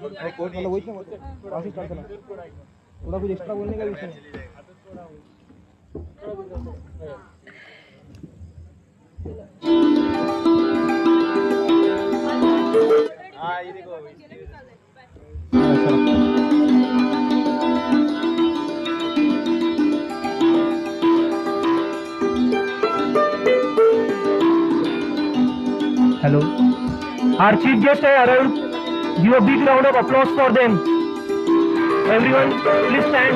मतलब वही वापस स्टार्ट करना, थोड़ा कुछ एक्स्ट्रा बोलने का विषय है। हाँ ये देखो Hello. Our chief guest has arrived. Give a big round of applause for them. Everyone, please stand.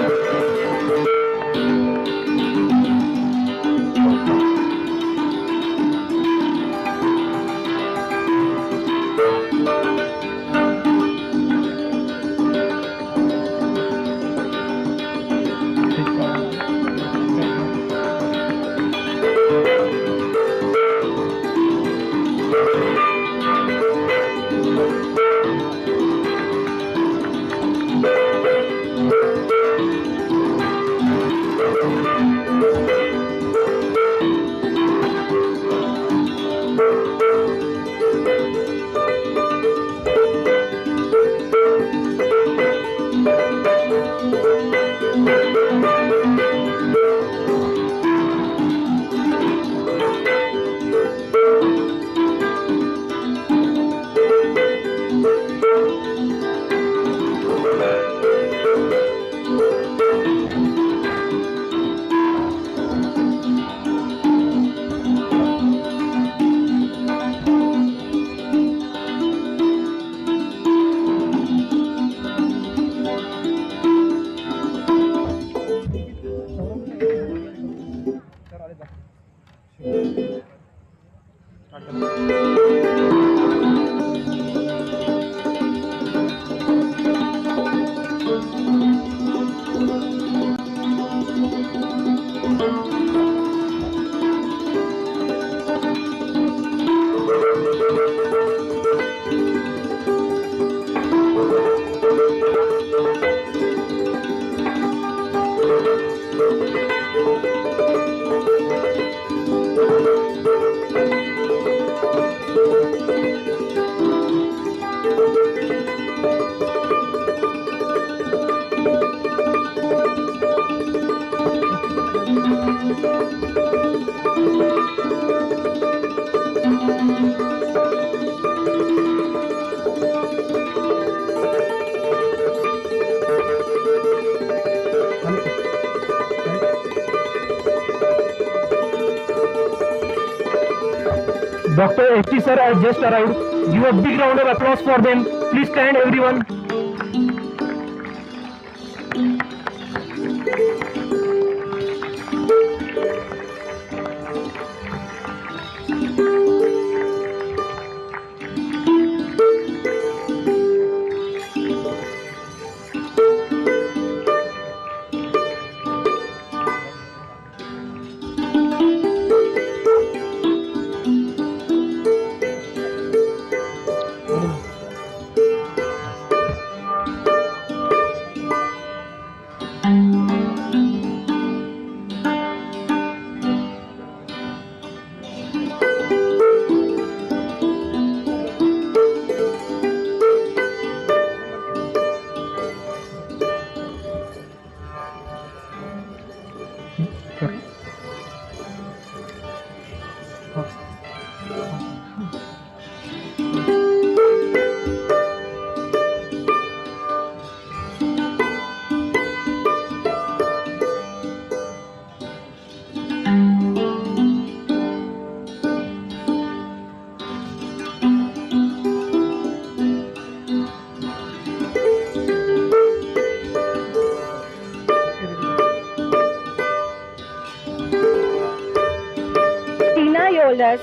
Dr. H.T. sir has just arrived. Give a big round of applause for them. Please stand, everyone.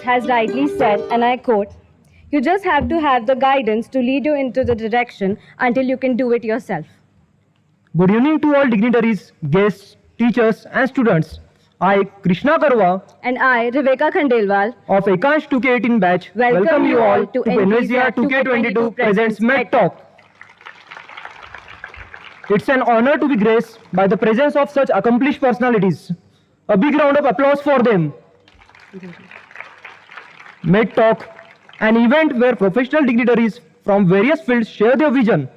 Has rightly said, and I quote, "You just have to have the guidance to lead you into the direction until you can do it yourself." Good evening to all dignitaries, guests, teachers and students. I, Krishna Karwa, And I, Rebecca Khandelwal, of Ekansh 2K18 batch, welcome you all to ENVISIA 2K22 presents MEDTALK. It's an honor to be graced by the presence of such accomplished personalities. A big round of applause for them. MEDTALK, an event where professional dignitaries from various fields share their vision,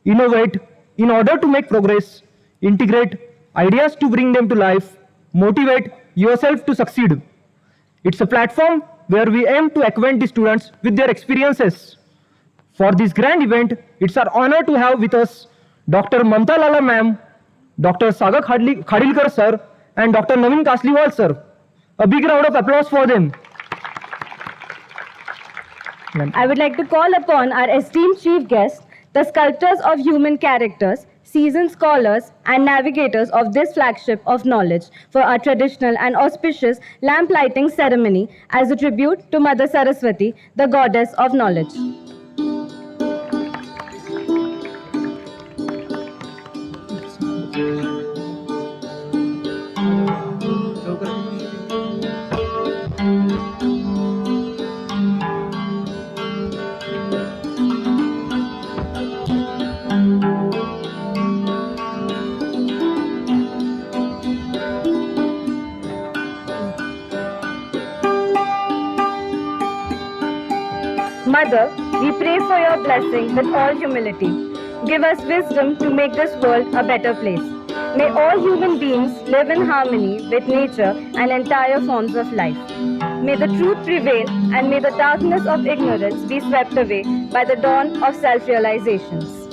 innovate in order to make progress, integrate ideas to bring them to life, motivate yourself to succeed. It's a platform where we aim to acquaint the students with their experiences. For this grand event, it's our honor to have with us Dr. Mamtha Lala ma'am, Dr. Sagar Khadilkar sir, and Dr. Naveen Kasliwal sir. A big round of applause for them. I would like to call upon our esteemed chief guests, the sculptors of human characters, seasoned scholars and navigators of this flagship of knowledge, for our traditional and auspicious lamp lighting ceremony as a tribute to Mother Saraswati, the goddess of knowledge. Mother, we pray for your blessing with all humility. Give us wisdom to make this world a better place. May all human beings live in harmony with nature and entire forms of life. May the truth prevail and may the darkness of ignorance be swept away by the dawn of self-realizations.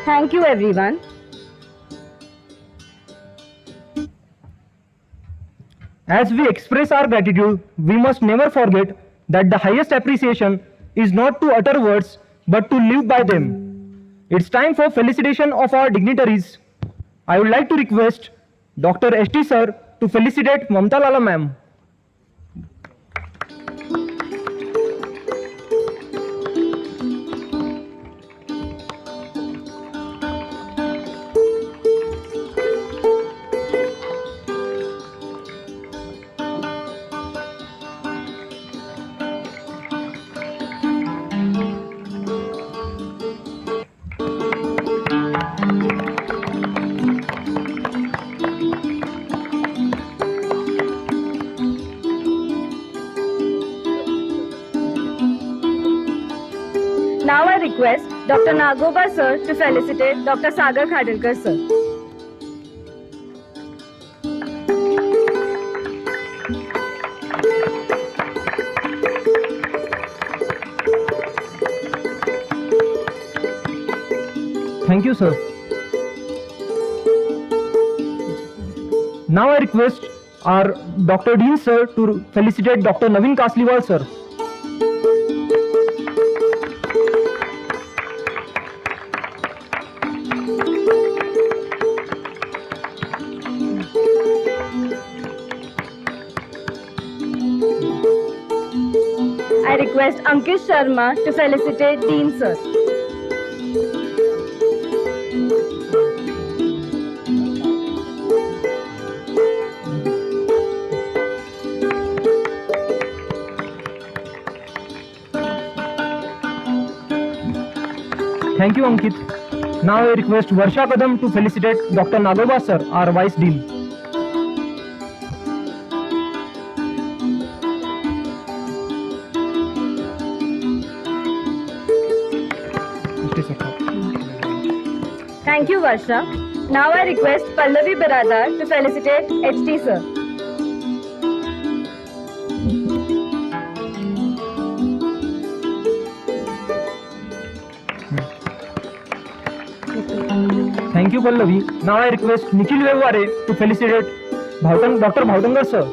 Thank you, everyone. As we express our gratitude, we must never forget that the highest appreciation is not to utter words, but to live by them. It's time for felicitation of our dignitaries. I would like to request Dr. S.T. sir to felicitate Mamtha Lala ma'am. Now I request Dr. Nagoba sir to felicitate Dr. Sagar Khadilkar sir. Thank you, sir. Now I request our Dr. Dean sir to felicitate Dr. Naveen Kasliwal sir. I request Ankit Sharma to felicitate Dean sir. Thank you, Ankit. Now I request Varsha Kadam to felicitate Dr. Nagoba sir, our Vice Dean. Thank you, Varsha. Now I request Pallavi Baradar to felicitate HT sir. Thank you, Pallavi. Now I request Nikhil Vevare to felicitate Dr. Bhavtankar sir.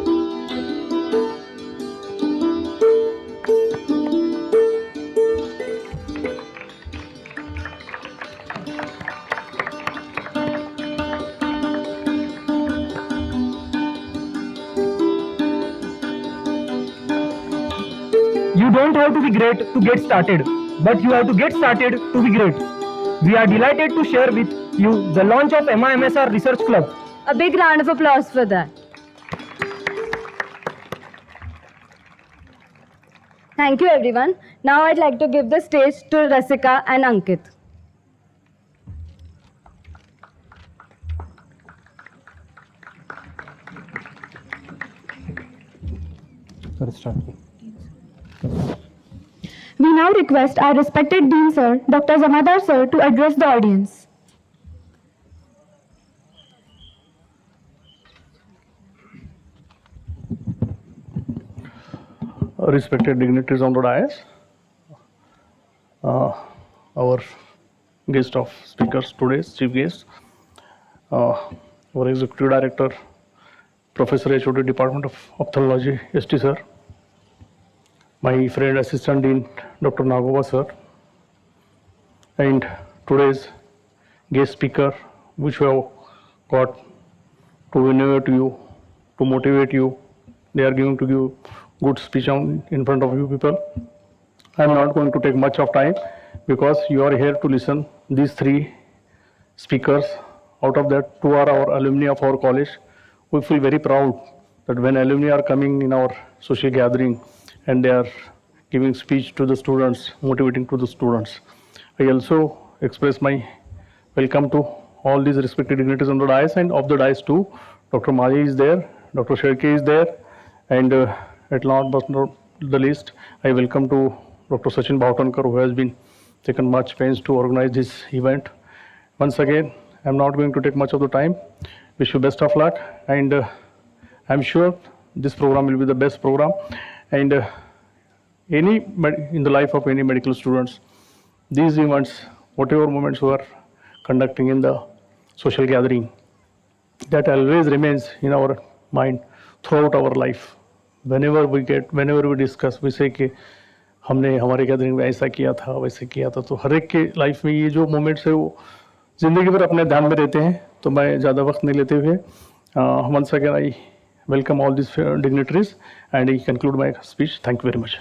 You don't have to be great to get started, but you have to get started to be great. We are delighted to share with you the launch of MIMSR Research Club. A big round of applause for that. Thank you everyone. Now I'd like to give the stage to Rasika and Ankit. Let's start. We now request our respected Dean Sir, Dr. Jamadar Sir, to address the audience. Respected dignitaries on the dais, our guest of speakers today's chief guest, our executive director, Professor HOD Department of Ophthalmology, ST sir, my friend assistant dean Dr. Nagoba sir, and today's guest speaker which we have got to innovate you, to motivate you. They are going to give good speech in front of you people. I am not going to take much of time because you are here to listen these three speakers. Out of that, two are our alumni of our college. We feel very proud that when alumni are coming in our social gathering and they are giving speech to the students, motivating to the students. I also express my welcome to all these respected dignitaries on the dais, and of the dais too. Dr. Maji is there, Dr. Sherke is there, and at last but not the least, I welcome to Dr. Sachin Bhautankar, who has been taken much pains to organize this event. Once again, I am not going to take much of the time. Wish you best of luck, and I am sure this program will be the best program. And in the life of any medical students, these events, whatever moments we are conducting in the social gathering, that always remains in our mind throughout our life. Whenever we discuss, we say कि हमने हमारे gathering में ऐसा किया था, वैसे किया था. तो हर एक के लाइफ में ये जो मोमेंट्स है वो जिंदगी भर अपने ध्यान में रहते हैं. तो मैं ज़्यादा वक्त नहीं लेते हुए once again I welcome all these dignitaries and I conclude my speech. Thank you very much.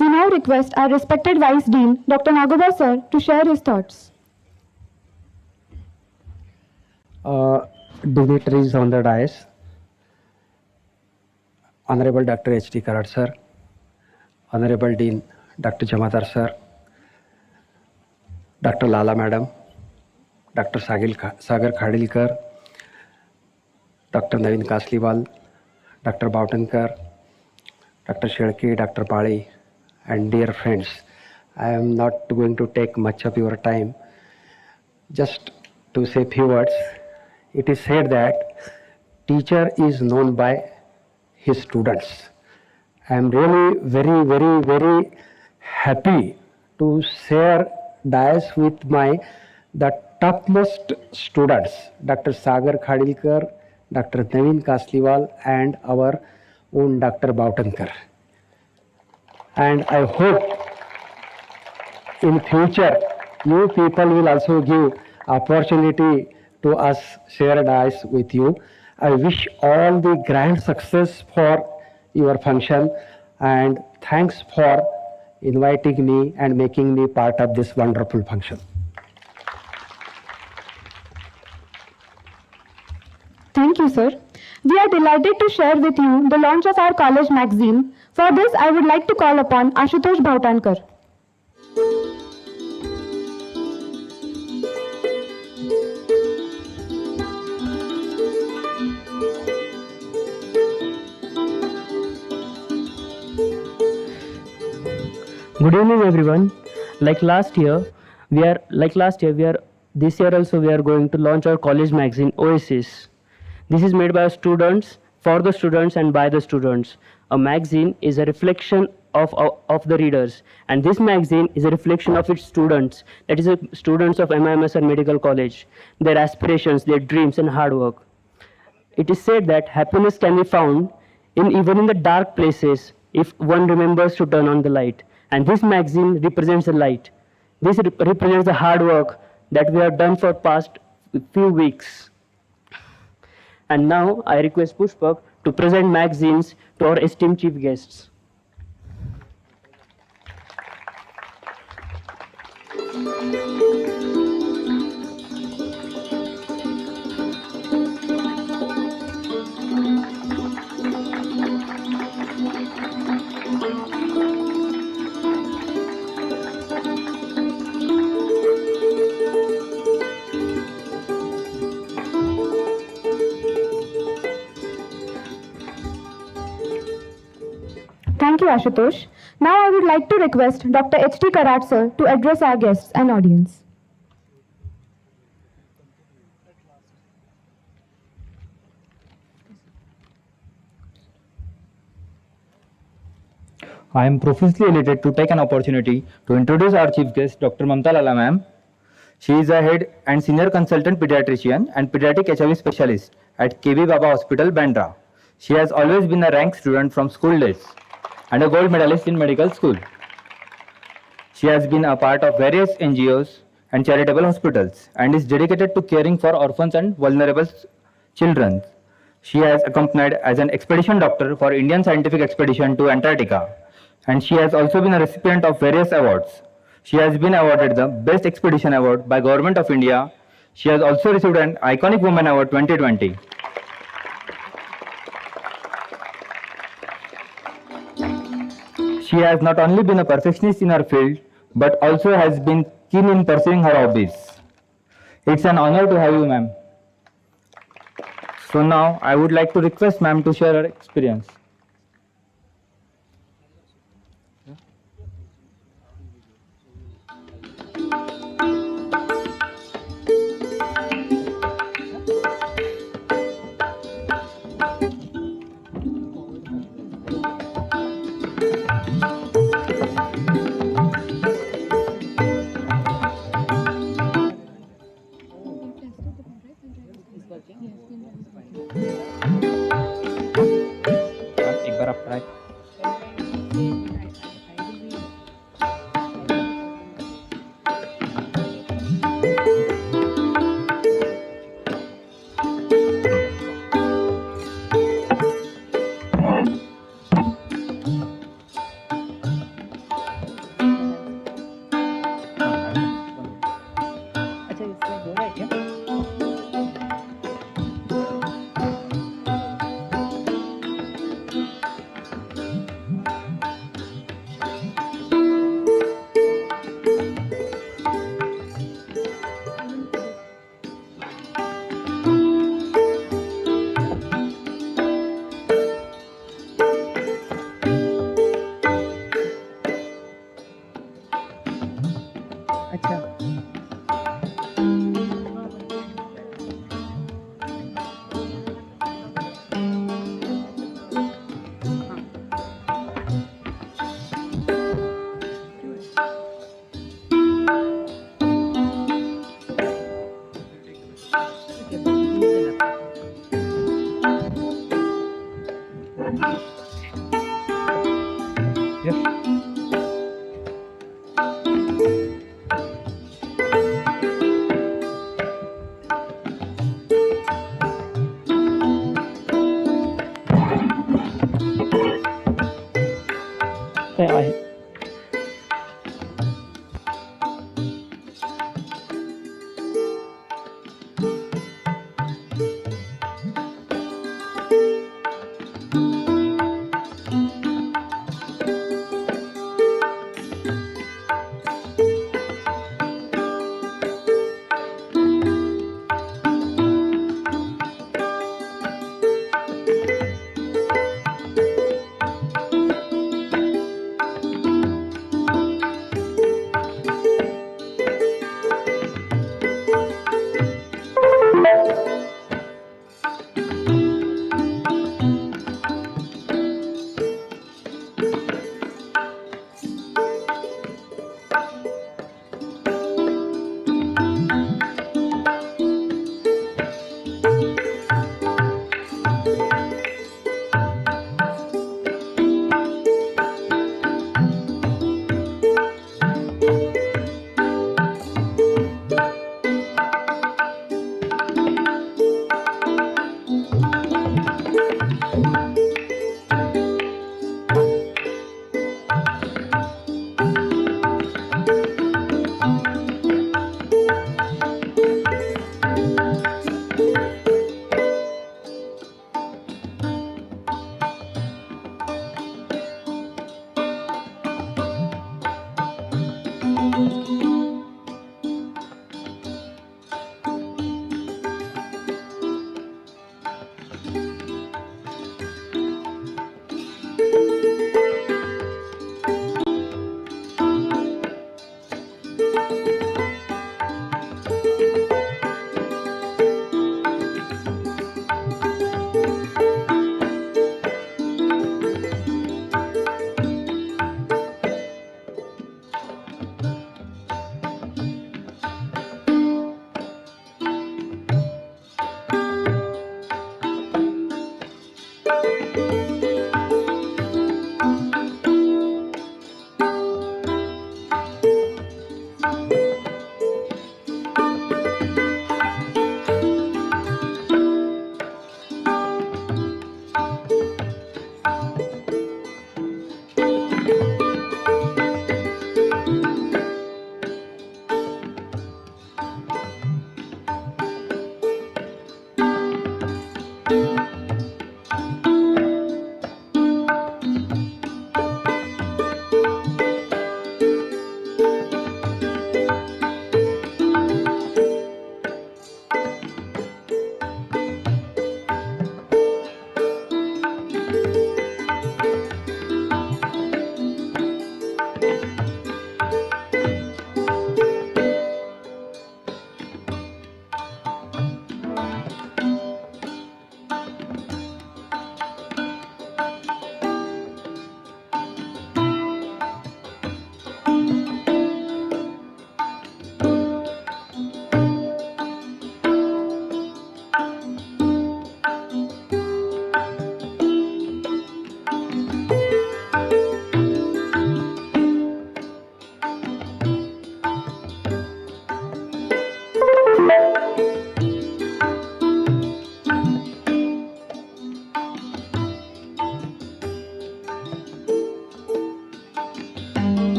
We now request our respected Vice Dean, Dr. Nagoba Sir, to share his thoughts. Dignitaries on the dais, Honorable Dr. H.T. Karat Sir, Honorable Dean Dr. Jamadar Sir, Dr. Lala Madam, Dr. Sagar Khadilkar, Dr. Naveen Kasliwal, Dr. Bhautankar, Dr. Sherke, Dr. Pali, and dear friends, I am not going to take much of your time. Just to say a few words, it is said that teacher is known by his students. I am really very, very, very happy to share dais with the topmost students, Dr. Sagar Khadilkar, Dr. Naveen Kasliwal, and our own Dr. Bhautankar. And I hope in future you people will also give opportunity to us share dais with you. I wish all the grand success for your function, and thanks for inviting me and making me part of this wonderful function. Thank you, sir. We are delighted to share with you the launch of our college magazine. For this, I would like to call upon Ashutosh Bhautankar. Good evening, everyone. This year also we are going to launch our college magazine Oasis. This is made by students, for the students, and by the students. A magazine is a reflection of the readers, and this magazine is a reflection of its students, that is, students of MIMSR Medical College, their aspirations, their dreams, and hard work. It is said that happiness can be found even in the dark places if one remembers to turn on the light. And this magazine represents the light. This represents the hard work that we have done for past few weeks. And now I request Pushpak to present magazines to our esteemed chief guests. Thank you, Ashutosh. Now I would like to request Dr. H.T. Karat sir to address our guests and audience. I am profusely elated to take an opportunity to introduce our chief guest, Dr. Mamtha Lala ma'am. She is a head and senior consultant pediatrician and pediatric HIV specialist at KB Baba Hospital, Bandra. She has always been a rank student from school days and a gold medalist in medical school. She has been a part of various NGOs and charitable hospitals and is dedicated to caring for orphans and vulnerable children. She has accompanied as an expedition doctor for Indian scientific expedition to Antarctica, and she has also been a recipient of various awards. She has been awarded the Best Expedition Award by Government of India. She has also received an Iconic Woman Award 2020. She has not only been a perfectionist in her field, but also has been keen in pursuing her hobbies. It's an honor to have you, ma'am. So now I would like to request ma'am to share her experience. एक बार आप try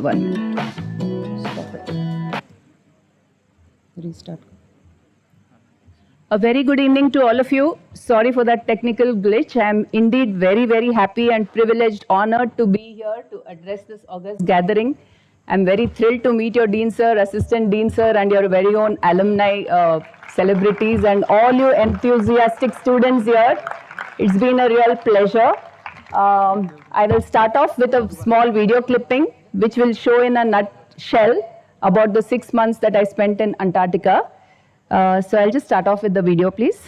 1 minute. Stop it. Restart. A very good evening to all of you. Sorry for that technical glitch. I am indeed very, very happy and privileged, honored to be here to address this august gathering. I'm very thrilled to meet your Dean Sir, Assistant Dean Sir, and your very own alumni celebrities and all you enthusiastic students here. It's been a real pleasure. I will start off with a small video clipping which will show in a nutshell about the 6 months that I spent in Antarctica. So I'll just start off with the video, please.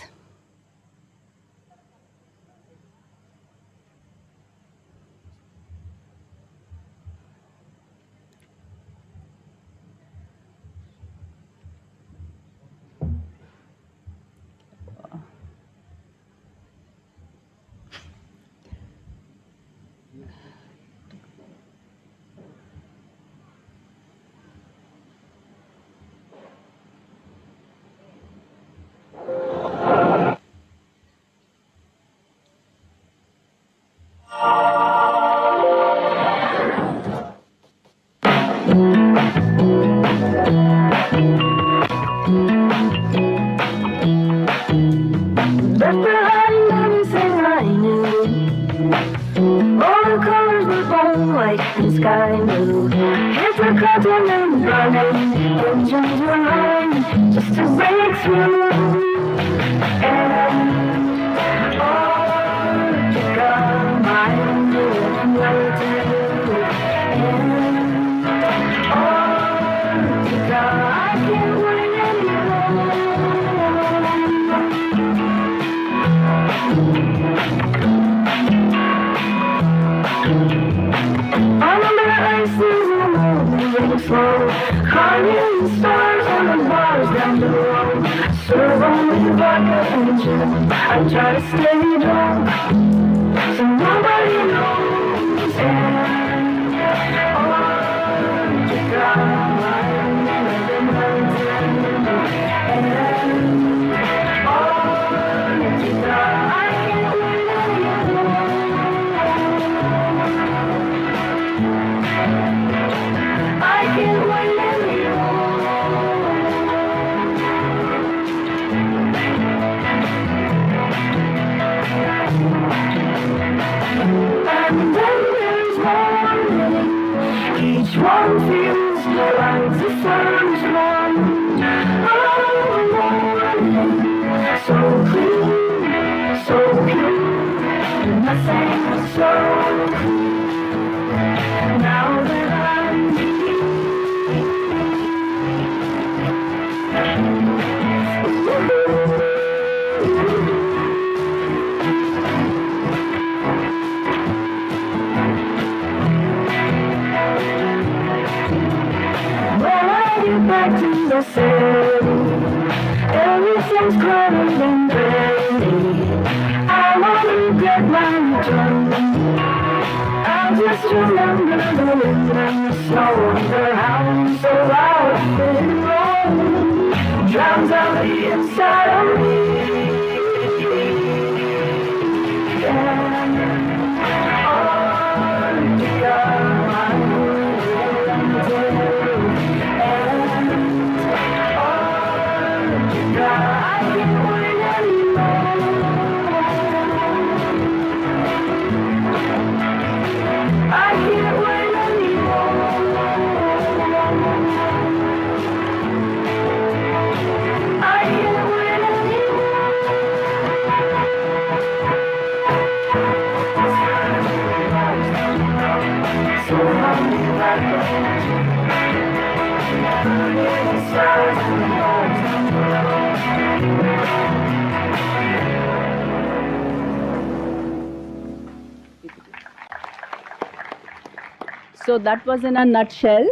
I try to stay drunk, so nobody knows. Each one feels like the first one. So clean, so pure, nothing was so clean. Now that I'm back to the city, everything's crowded and ready. I wanna get my return. I just remember the wind and the snow and the hound so loud and roll drowns out the inside of me. So that was in a nutshell.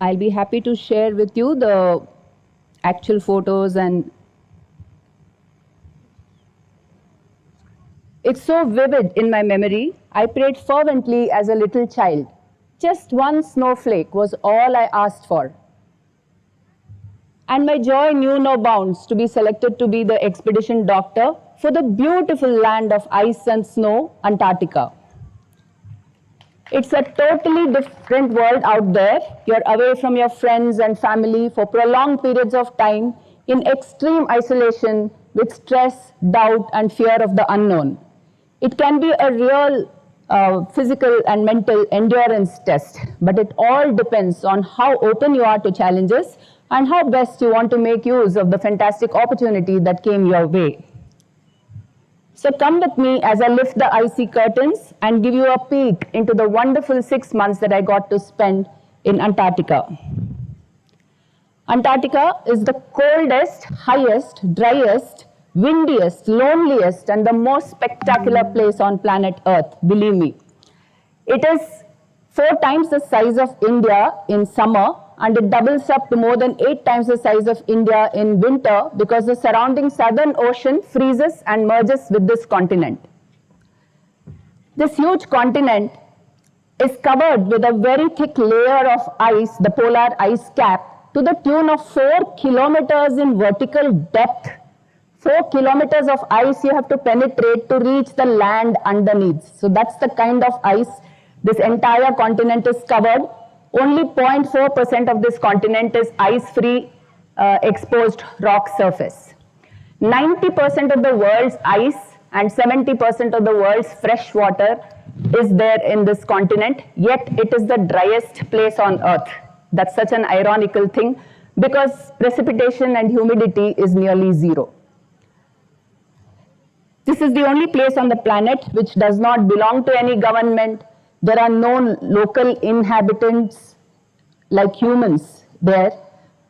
I'll be happy to share with you the actual photos, and it's so vivid in my memory. I prayed fervently as a little child. Just one snowflake was all I asked for. And my joy knew no bounds to be selected to be the expedition doctor for the beautiful land of ice and snow, Antarctica. It's a totally different world out there. You're away from your friends and family for prolonged periods of time. in extreme isolation with stress, doubt, and fear of the unknown. It can be a real physical and mental endurance test, but it all depends on how open you are to challenges and how best you want to make use of the fantastic opportunity that came your way. So come with me as I lift the icy curtains and give you a peek into the wonderful 6 months that I got to spend in Antarctica. Antarctica is the coldest, highest, driest, windiest, loneliest, and the most spectacular place on planet Earth, believe me. It is 4 times the size of India in summer, and it doubles up to more than 8 times the size of India in winter because the surrounding southern ocean freezes and merges with this continent. This huge continent is covered with a very thick layer of ice, the polar ice cap, to the tune of 4 kilometers in vertical depth. 4 kilometers of ice you have to penetrate to reach the land underneath. So that's the kind of ice this entire continent is covered. Only 0.4% of this continent is ice-free exposed rock surface. 90% of the world's ice and 70% of the world's fresh water is there in this continent, yet it is the driest place on Earth. That's such an ironical thing because precipitation and humidity is nearly zero. This is the only place on the planet which does not belong to any government. There are no local inhabitants like humans there.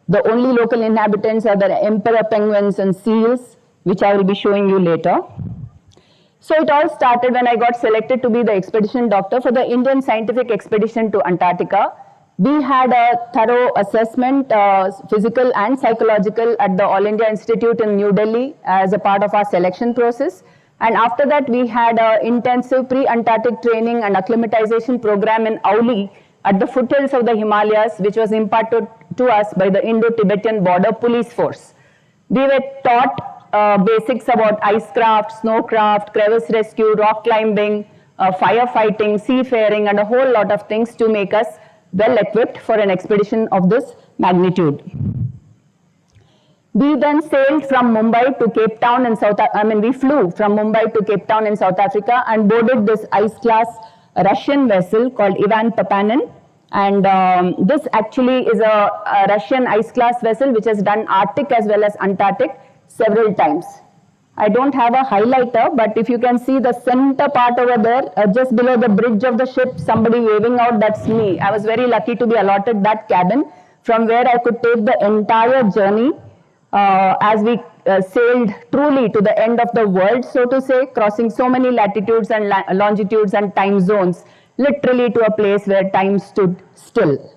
The only local inhabitants are the emperor penguins and seals, which I will be showing you later. So it all started when I got selected to be the expedition doctor for the Indian scientific expedition to Antarctica. We had a thorough assessment, physical and psychological, at the All India Institute in New Delhi as a part of our selection process. And after that, we had an intensive pre-Antarctic training and acclimatization program in Auli at the foothills of the Himalayas, which was imparted to us by the Indo-Tibetan Border Police Force. We were taught basics about icecraft, snowcraft, crevice rescue, rock climbing, firefighting, seafaring, and a whole lot of things to make us well equipped for an expedition of this magnitude. We then sailed from Mumbai to Cape Town in we flew from Mumbai to Cape Town in South Africa and boarded this ice-class Russian vessel called Ivan Papanin. And this actually is a Russian ice-class vessel which has done Arctic as well as Antarctic several times. I don't have a highlighter, but if you can see the center part over there, just below the bridge of the ship, somebody waving out, that's me. I was very lucky to be allotted that cabin from where I could take the entire journey as we sailed truly to the end of the world, so to say, crossing so many latitudes and longitudes and time zones, literally to a place where time stood still.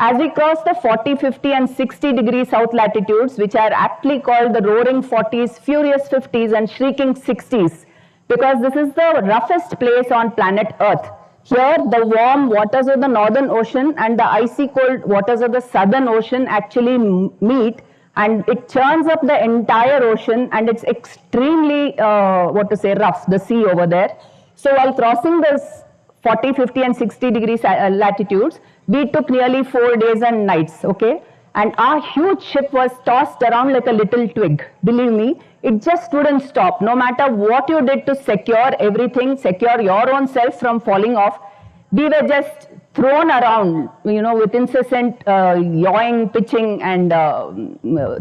As we crossed the 40, 50 and 60 degree south latitudes, which are aptly called the roaring 40s, furious 50s and shrieking 60s, because this is the roughest place on planet Earth. Here, the warm waters of the Northern Ocean and the icy cold waters of the Southern Ocean actually meet, and it churns up the entire ocean, and it's extremely, rough, the sea over there. So while crossing this 40, 50 and 60 degrees latitudes, we took nearly 4 days and nights, okay? And our huge ship was tossed around like a little twig. Believe me, it just wouldn't stop. No matter what you did to secure everything, secure your own self from falling off, we were just thrown around, you know, with incessant yawing, pitching and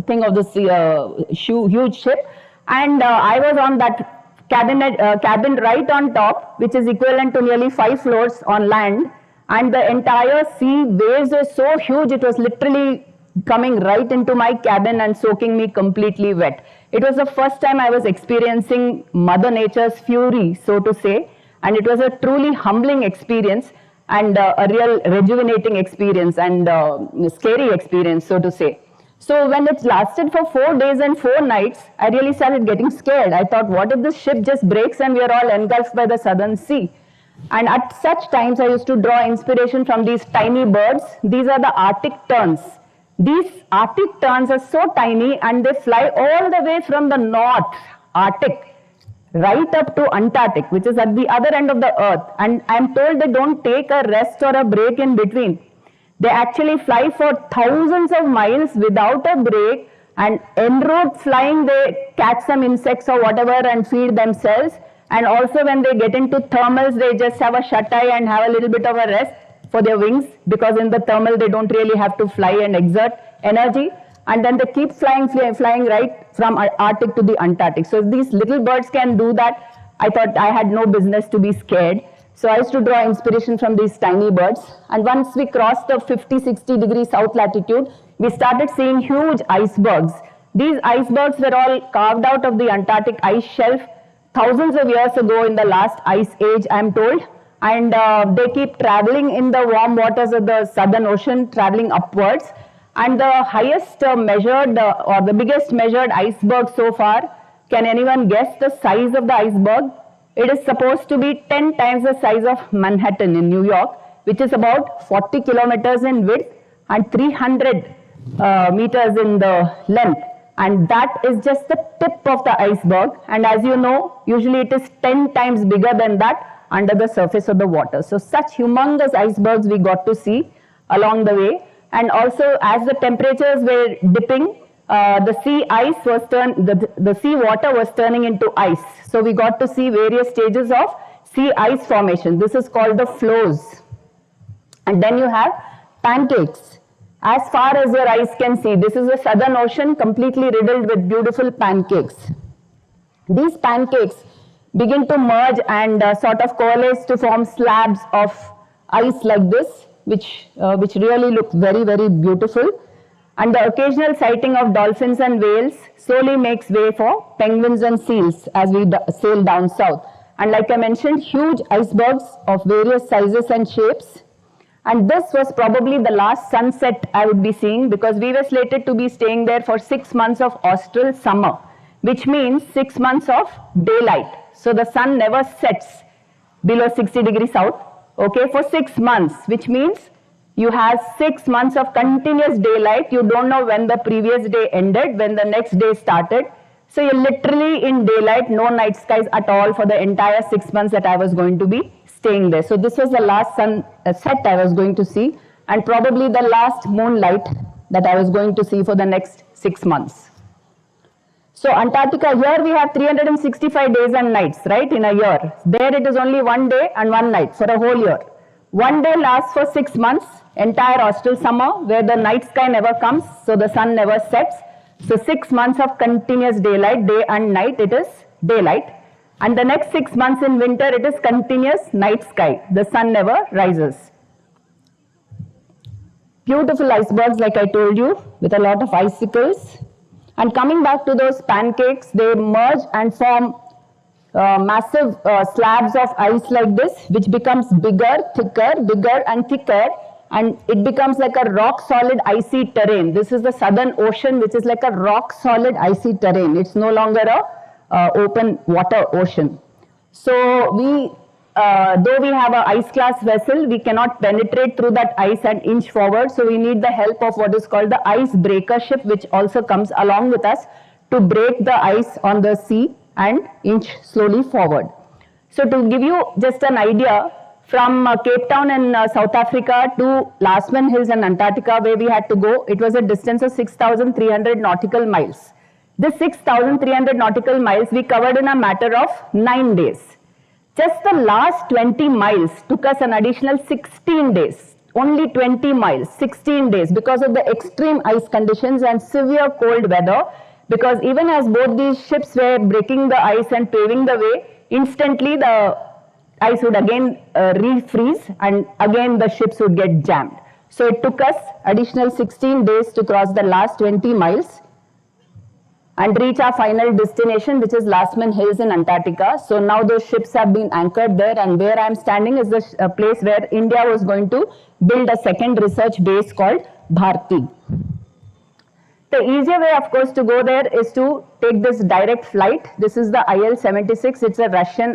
thing of this huge ship. And I was on that cabin right on top, which is equivalent to nearly 5 floors on land. And the entire sea waves were so huge, it was literally coming right into my cabin and soaking me completely wet. It was the first time I was experiencing Mother Nature's fury, so to say, and it was a truly humbling experience and a real rejuvenating experience and scary experience, so to say. So when it lasted for 4 days and 4 nights, I really started getting scared. I thought, what if this ship just breaks and we are all engulfed by the southern sea? And at such times, I used to draw inspiration from these tiny birds. These are the Arctic terns. These Arctic terns are so tiny and they fly all the way from the North Arctic right up to Antarctic, which is at the other end of the earth. And I'm told they don't take a rest or a break in between. They actually fly for thousands of miles without a break, and en route flying they catch some insects or whatever and feed themselves. And also when they get into thermals, they just have a shut-eye and have a little bit of a rest for their wings, because in the thermal they don't really have to fly and exert energy. And then they keep flying right from Arctic to the Antarctic. So if these little birds can do that, I thought I had no business to be scared. So I used to draw inspiration from these tiny birds. And once we crossed the 50-60 degrees south latitude, we started seeing huge icebergs. These icebergs were all carved out of the Antarctic ice shelf thousands of years ago in the last ice age, I'm told. And they keep traveling in the warm waters of the Southern Ocean, traveling upwards. And the highest measured or the biggest measured iceberg so far, can anyone guess the size of the iceberg? It is supposed to be 10 times the size of Manhattan in New York, which is about 40 kilometers in width and 300 meters in the length. And that is just the tip of the iceberg. And as you know, usually it is 10 times bigger than that under the surface of the water. So such humongous icebergs we got to see along the way. And also as the temperatures were dipping, the sea ice was the sea water was turning into ice. So we got to see various stages of sea ice formation. This is called the flows. And then you have pancakes. As far as your eyes can see, this is the Southern Ocean completely riddled with beautiful pancakes. These pancakes begin to merge and sort of coalesce to form slabs of ice like this, which really look very, very beautiful. And the occasional sighting of dolphins and whales slowly makes way for penguins and seals as we sail down south. And like I mentioned, huge icebergs of various sizes and shapes. And this was probably the last sunset I would be seeing, because we were slated to be staying there for 6 months of austral summer, which means 6 months of daylight. So the sun never sets below 60 degrees south, okay, for 6 months, which means you have 6 months of continuous daylight. You don't know when the previous day ended, when the next day started. So you're literally in daylight, no night skies at all for the entire 6 months that I was going to be staying there. So this was the last sunset I was going to see, and probably the last moonlight that I was going to see for the next 6 months. So Antarctica, here we have 365 days and nights, right, in a year. There it is only 1 day and 1 night for a whole year. 1 day lasts for 6 months, entire austral summer, where the night sky never comes, so the sun never sets. So 6 months of continuous daylight, day and night, it is daylight. And the next 6 months in winter, it is continuous night sky. The sun never rises. Beautiful icebergs, like I told you, with a lot of icicles. And coming back to those pancakes, they merge and form massive slabs of ice like this, which becomes bigger and thicker, and it becomes like a rock solid icy terrain. This is the Southern Ocean, which is like a rock solid icy terrain. It's no longer a open water ocean. So we, though we have an ice class vessel, we cannot penetrate through that ice and inch forward. So we need the help of what is called the ice breaker ship, which also comes along with us to break the ice on the sea and inch slowly forward. So to give you just an idea, from Cape Town in South Africa to Lastman Hills in Antarctica, where we had to go, it was a distance of 6,300 nautical miles. This 6,300 nautical miles we covered in a matter of 9 days. Just the last 20 miles took us an additional 16 days. Only 20 miles, 16 days, because of the extreme ice conditions and severe cold weather. Because even as both these ships were breaking the ice and paving the way, instantly the ice would again refreeze, and again the ships would get jammed. So it took us additional 16 days to cross the last 20 miles and reach our final destination, which is Lastman Hills in Antarctica. So now those ships have been anchored there, and where I am standing is the place where India was going to build a second research base called Bharti. The easier way, of course, to go there is to take this direct flight. This is the IL-76. It's a Russian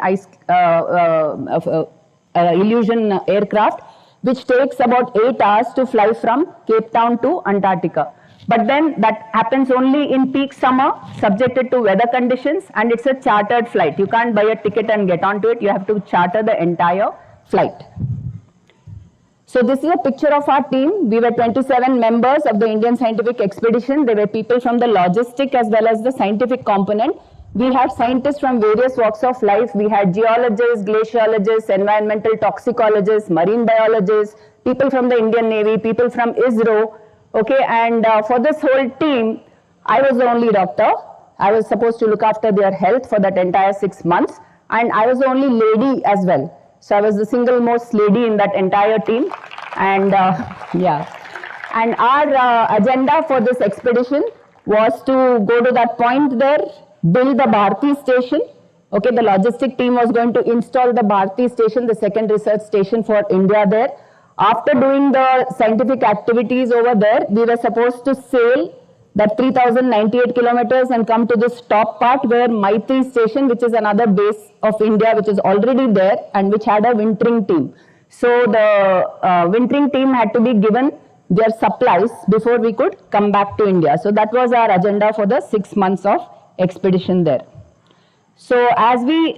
Illusion aircraft, which takes about 8 hours to fly from Cape Town to Antarctica. But then that happens only in peak summer, subjected to weather conditions, and it's a chartered flight. You can't buy a ticket and get onto it. You have to charter the entire flight. So this is a picture of our team. We were 27 members of the Indian scientific expedition. There were people from the logistic as well as the scientific component. We had scientists from various walks of life. We had geologists, glaciologists, environmental toxicologists, marine biologists, people from the Indian Navy, people from ISRO. Okay, and for this whole team, I was the only doctor. I was supposed to look after their health for that entire 6 months. And I was the only lady as well. So I was the single most lady in that entire team. And yeah. And our agenda for this expedition was to go to that point there, build the Bharti station. Okay, the logistic team was going to install the Bharti station, the second research station for India there. After doing the scientific activities over there, we were supposed to sail that 3,098 kilometers and come to this top part where Maitri station, which is another base of India, which is already there and which had a wintering team. So the wintering team had to be given their supplies before we could come back to India. So that was our agenda for the 6 months of expedition there. So as we,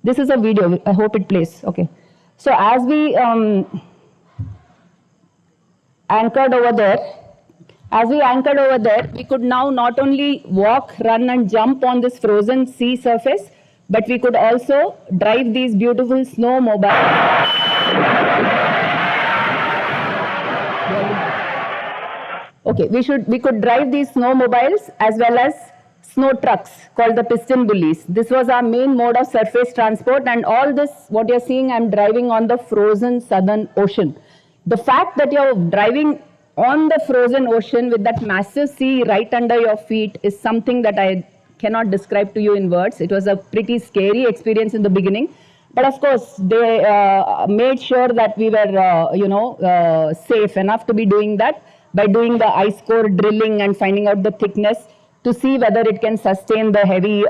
this is a video, I hope it plays, okay. So as we anchored over there, we could now not only walk, run and jump on this frozen sea surface, but we could also drive these beautiful snowmobiles. Okay, we could drive these snowmobiles as well as snow trucks called the piston bullies. This was our main mode of surface transport, and all this, what you're seeing, I'm driving on the frozen southern ocean. The fact that you're driving on the frozen ocean with that massive sea right under your feet is something that I cannot describe to you in words. It was a pretty scary experience in the beginning. But of course, they made sure that we were, safe enough to be doing that by doing the ice core drilling and finding out the thickness to see whether it can sustain the heavy,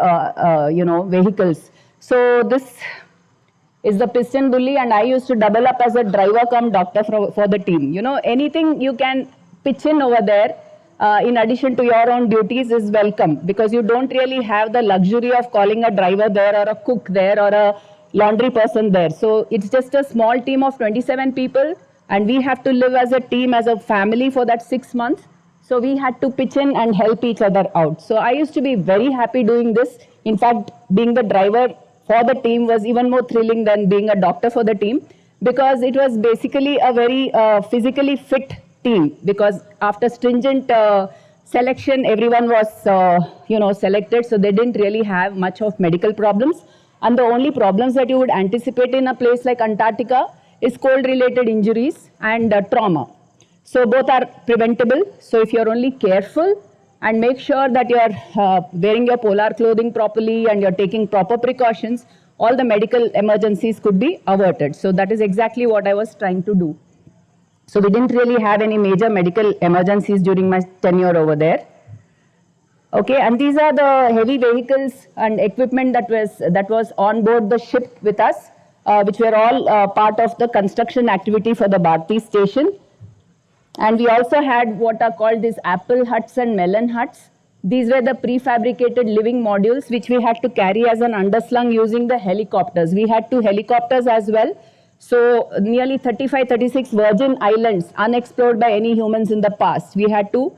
vehicles. So this is the piston bully, and I used to double up as a driver cum doctor for the team. You know, anything you can pitch in over there in addition to your own duties is welcome, because you don't really have the luxury of calling a driver there or a cook there or a laundry person there. So it's just a small team of 27 people, and we have to live as a team, as a family for that 6 months. So we had to pitch in and help each other out. So I used to be very happy doing this. In fact, being the driver for the team was even more thrilling than being a doctor for the team, because it was basically a very physically fit team, because after stringent selection, everyone was, selected. So they didn't really have much of medical problems. And the only problems that you would anticipate in a place like Antarctica is cold-related injuries and trauma. So both are preventable. So if you're only careful and make sure that you're wearing your polar clothing properly and you're taking proper precautions, all the medical emergencies could be averted. So that is exactly what I was trying to do. So we didn't really have any major medical emergencies during my tenure over there. Okay, and these are the heavy vehicles and equipment that was on board the ship with us, which were all part of the construction activity for the Bharti station. And we also had what are called these apple huts and melon huts. These were the prefabricated living modules which we had to carry as an underslung using the helicopters. We had 2 helicopters as well. So nearly 35, 36 virgin islands unexplored by any humans in the past. We had to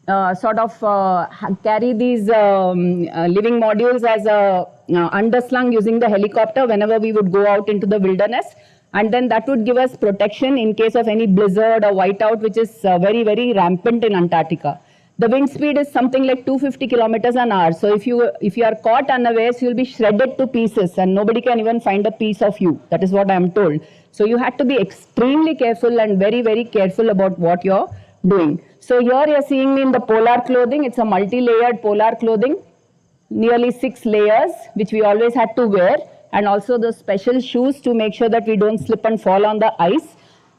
carry these living modules as a underslung using the helicopter whenever we would go out into the wilderness. And then that would give us protection in case of any blizzard or whiteout, which is very, very rampant in Antarctica. The wind speed is something like 250 kilometers an hour. So if you are caught unawares, you'll be shredded to pieces and nobody can even find a piece of you. That is what I am told. So you had to be extremely careful and very, very careful about what you're doing. So here you're seeing me in the polar clothing. It's a multi-layered polar clothing, nearly 6 layers, which we always had to wear. And also the special shoes to make sure that we don't slip and fall on the ice.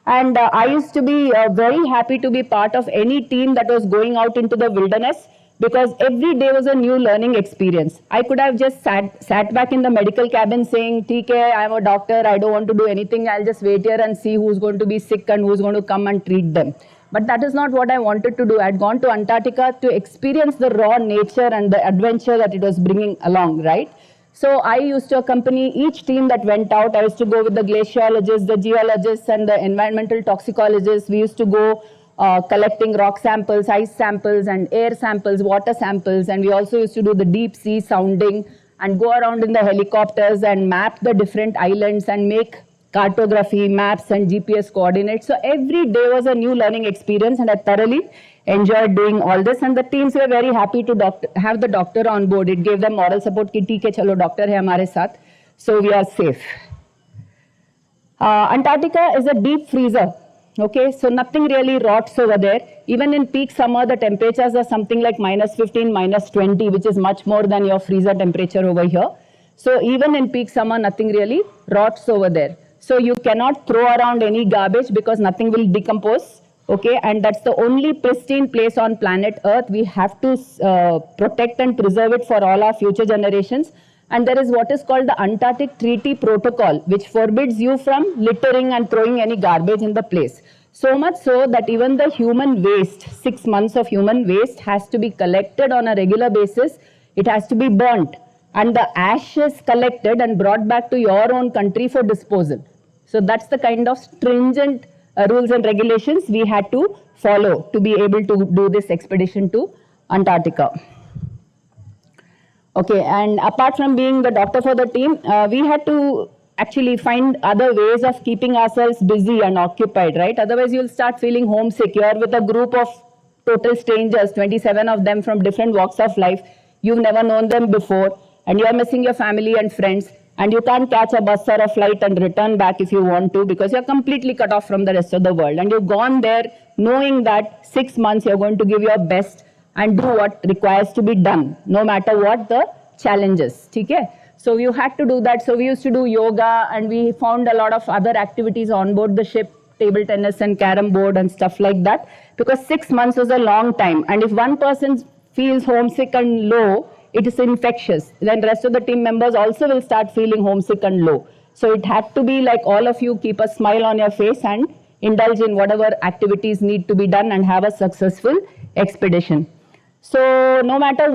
And I used to be very happy to be part of any team that was going out into the wilderness, because every day was a new learning experience. I could have just sat back in the medical cabin saying, "TK, I'm a doctor, I don't want to do anything, I'll just wait here and see who's going to be sick and who's going to come and treat them." But that is not what I wanted to do. I'd gone to Antarctica to experience the raw nature and the adventure that it was bringing along, right? So I used to accompany each team that went out. I used to go with the glaciologists, the geologists, and the environmental toxicologists. We used to go collecting rock samples, ice samples, and air samples, water samples. And we also used to do the deep sea sounding and go around in the helicopters and map the different islands and make cartography, maps, and GPS coordinates. So every day was a new learning experience, and I thoroughly enjoyed doing all this. And the teams were very happy to have the doctor on board. It gave them moral support ki theek hai chalo doctor hai hamare sath, so we are safe. Antarctica is a deep freezer. Okay, so nothing really rots over there. Even in peak summer, the temperatures are something like -15, -20, which is much more than your freezer temperature over here. So even in peak summer, nothing really rots over there. So you cannot throw around any garbage because nothing will decompose. Okay, and that's the only pristine place on planet Earth. We have to protect and preserve it for all our future generations. And there is what is called the Antarctic Treaty Protocol, which forbids you from littering and throwing any garbage in the place. So much so that even the human waste, 6 months of human waste, has to be collected on a regular basis. It has to be burnt, and the ashes collected and brought back to your own country for disposal. So that's the kind of stringent rules and regulations we had to follow to be able to do this expedition to Antarctica. Okay, and apart from being the doctor for the team, we had to actually find other ways of keeping ourselves busy and occupied, right? Otherwise, you'll start feeling homesick. You're with a group of total strangers, 27 of them from different walks of life. You've never known them before, and you're missing your family and friends, and you can't catch a bus or a flight and return back if you want to because you're completely cut off from the rest of the world. And you've gone there knowing that 6 months you're going to give your best and do what requires to be done, no matter what the challenges. Okay? So you had to do that. So we used to do yoga, and we found a lot of other activities on board the ship, table tennis and carom board and stuff like that, because 6 months was a long time. And if one person feels homesick and low, it is infectious. Then the rest of the team members also will start feeling homesick and low. So it had to be like all of you keep a smile on your face and indulge in whatever activities need to be done and have a successful expedition. So no matter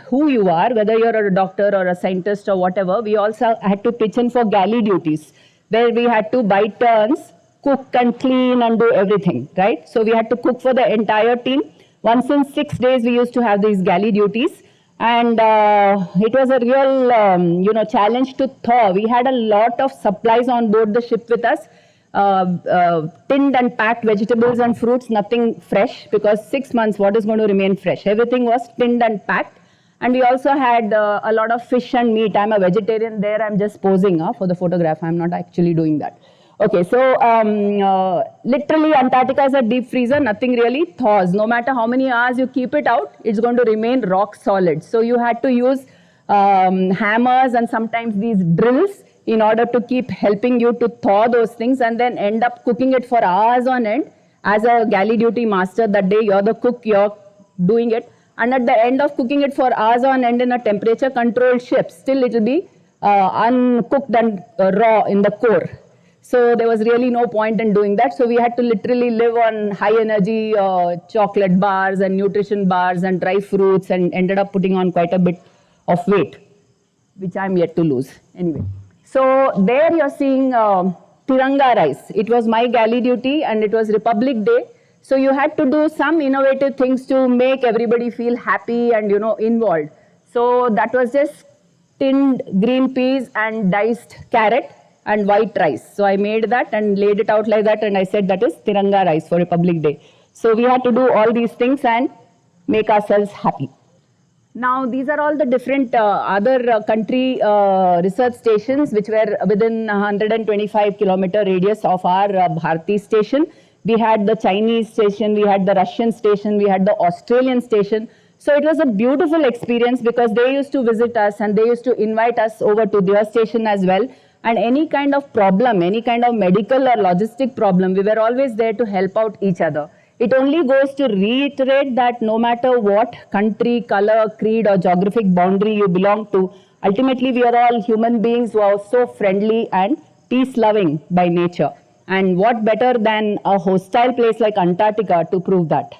who you are, whether you're a doctor or a scientist or whatever, we also had to pitch in for galley duties, where we had to by turns cook and clean and do everything, right? So we had to cook for the entire team. Once in 6 days, we used to have these galley duties. And it was a real, challenge to thaw. We had a lot of supplies on board the ship with us. Tinned and packed vegetables and fruits, nothing fresh, because 6 months, what is going to remain fresh? Everything was tinned and packed. And we also had a lot of fish and meat. I'm a vegetarian there. I'm just posing for the photograph. I'm not actually doing that. Okay, so literally Antarctica is a deep freezer. Nothing really thaws. No matter how many hours you keep it out, it's going to remain rock solid. So you had to use hammers and sometimes these drills in order to keep helping you to thaw those things, and then end up cooking it for hours on end. As a galley duty master that day, you're the cook, you're doing it. And at the end of cooking it for hours on end in a temperature controlled ship, still it will be uncooked and raw in the core. So there was really no point in doing that. So we had to literally live on high energy chocolate bars and nutrition bars and dry fruits, and ended up putting on quite a bit of weight, which I'm yet to lose. Anyway. So there you're seeing Tiranga rice. It was my galley duty and it was Republic Day. So you had to do some innovative things to make everybody feel happy and, involved. So that was just tinned green peas and diced carrot and white rice. So I made that and laid it out like that, and I said that is Tiranga rice for Republic Day. So we had to do all these things and make ourselves happy. Now, these are all the different other country research stations which were within 125 kilometer radius of our Bharti station. We had the Chinese station, we had the Russian station, we had the Australian station. So it was a beautiful experience because they used to visit us and they used to invite us over to their station as well. And any kind of problem, any kind of medical or logistic problem, we were always there to help out each other. It only goes to reiterate that no matter what country, color, creed, or geographic boundary you belong to, ultimately we are all human beings who are so friendly and peace-loving by nature. And what better than a hostile place like Antarctica to prove that?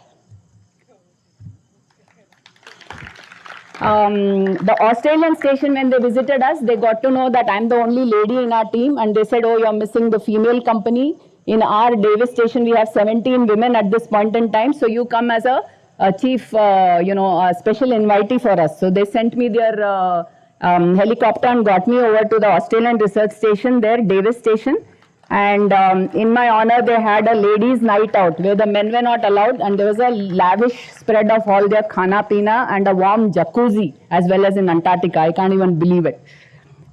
The Australian station, when they visited us, they got to know that I'm the only lady in our team, and they said, oh, you're missing the female company. In our Davis station, we have 17 women at this point in time, so you come as a chief, special invitee for us. So they sent me their helicopter and got me over to the Australian research station there, Davis station. And in my honor, they had a ladies' night out where the men were not allowed, and there was a lavish spread of all their khana pina and a warm jacuzzi as well as in Antarctica. I can't even believe it.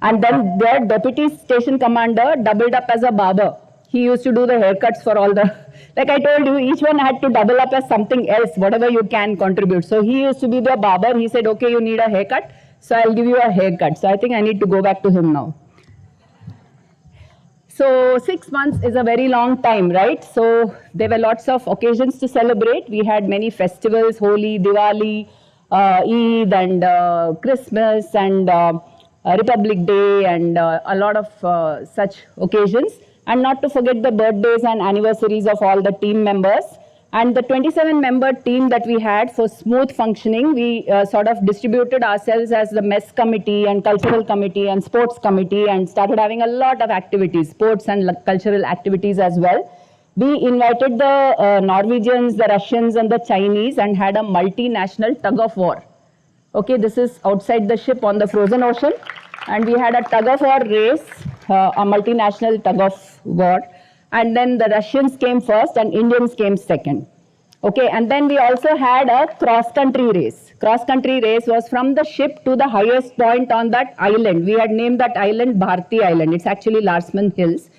And then their deputy station commander doubled up as a barber. He used to do the haircuts for all the, like I told you, each one had to double up as something else, whatever you can contribute. So he used to be the barber. He said, okay, you need a haircut, so I'll give you a haircut. So I think I need to go back to him now. So 6 months is a very long time, right? So there were lots of occasions to celebrate. We had many festivals, Holi, Diwali, Eid, and Christmas, and Republic Day, and a lot of such occasions. And not to forget the birthdays and anniversaries of all the team members. And the 27-member team that we had, for smooth functioning, we sort of distributed ourselves as the mess committee and cultural committee and sports committee, and started having a lot of activities, sports and cultural activities as well. We invited the Norwegians, the Russians, and the Chinese, and had a multinational tug of war. Okay, this is outside the ship on the frozen ocean, and we had a tug of war race, a multinational tug of war. And then the Russians came first and Indians came second. Okay, and then we also had a cross-country race. Cross-country race was from the ship to the highest point on that island. We had named that island Bharti Island. It's actually Larsman Hills.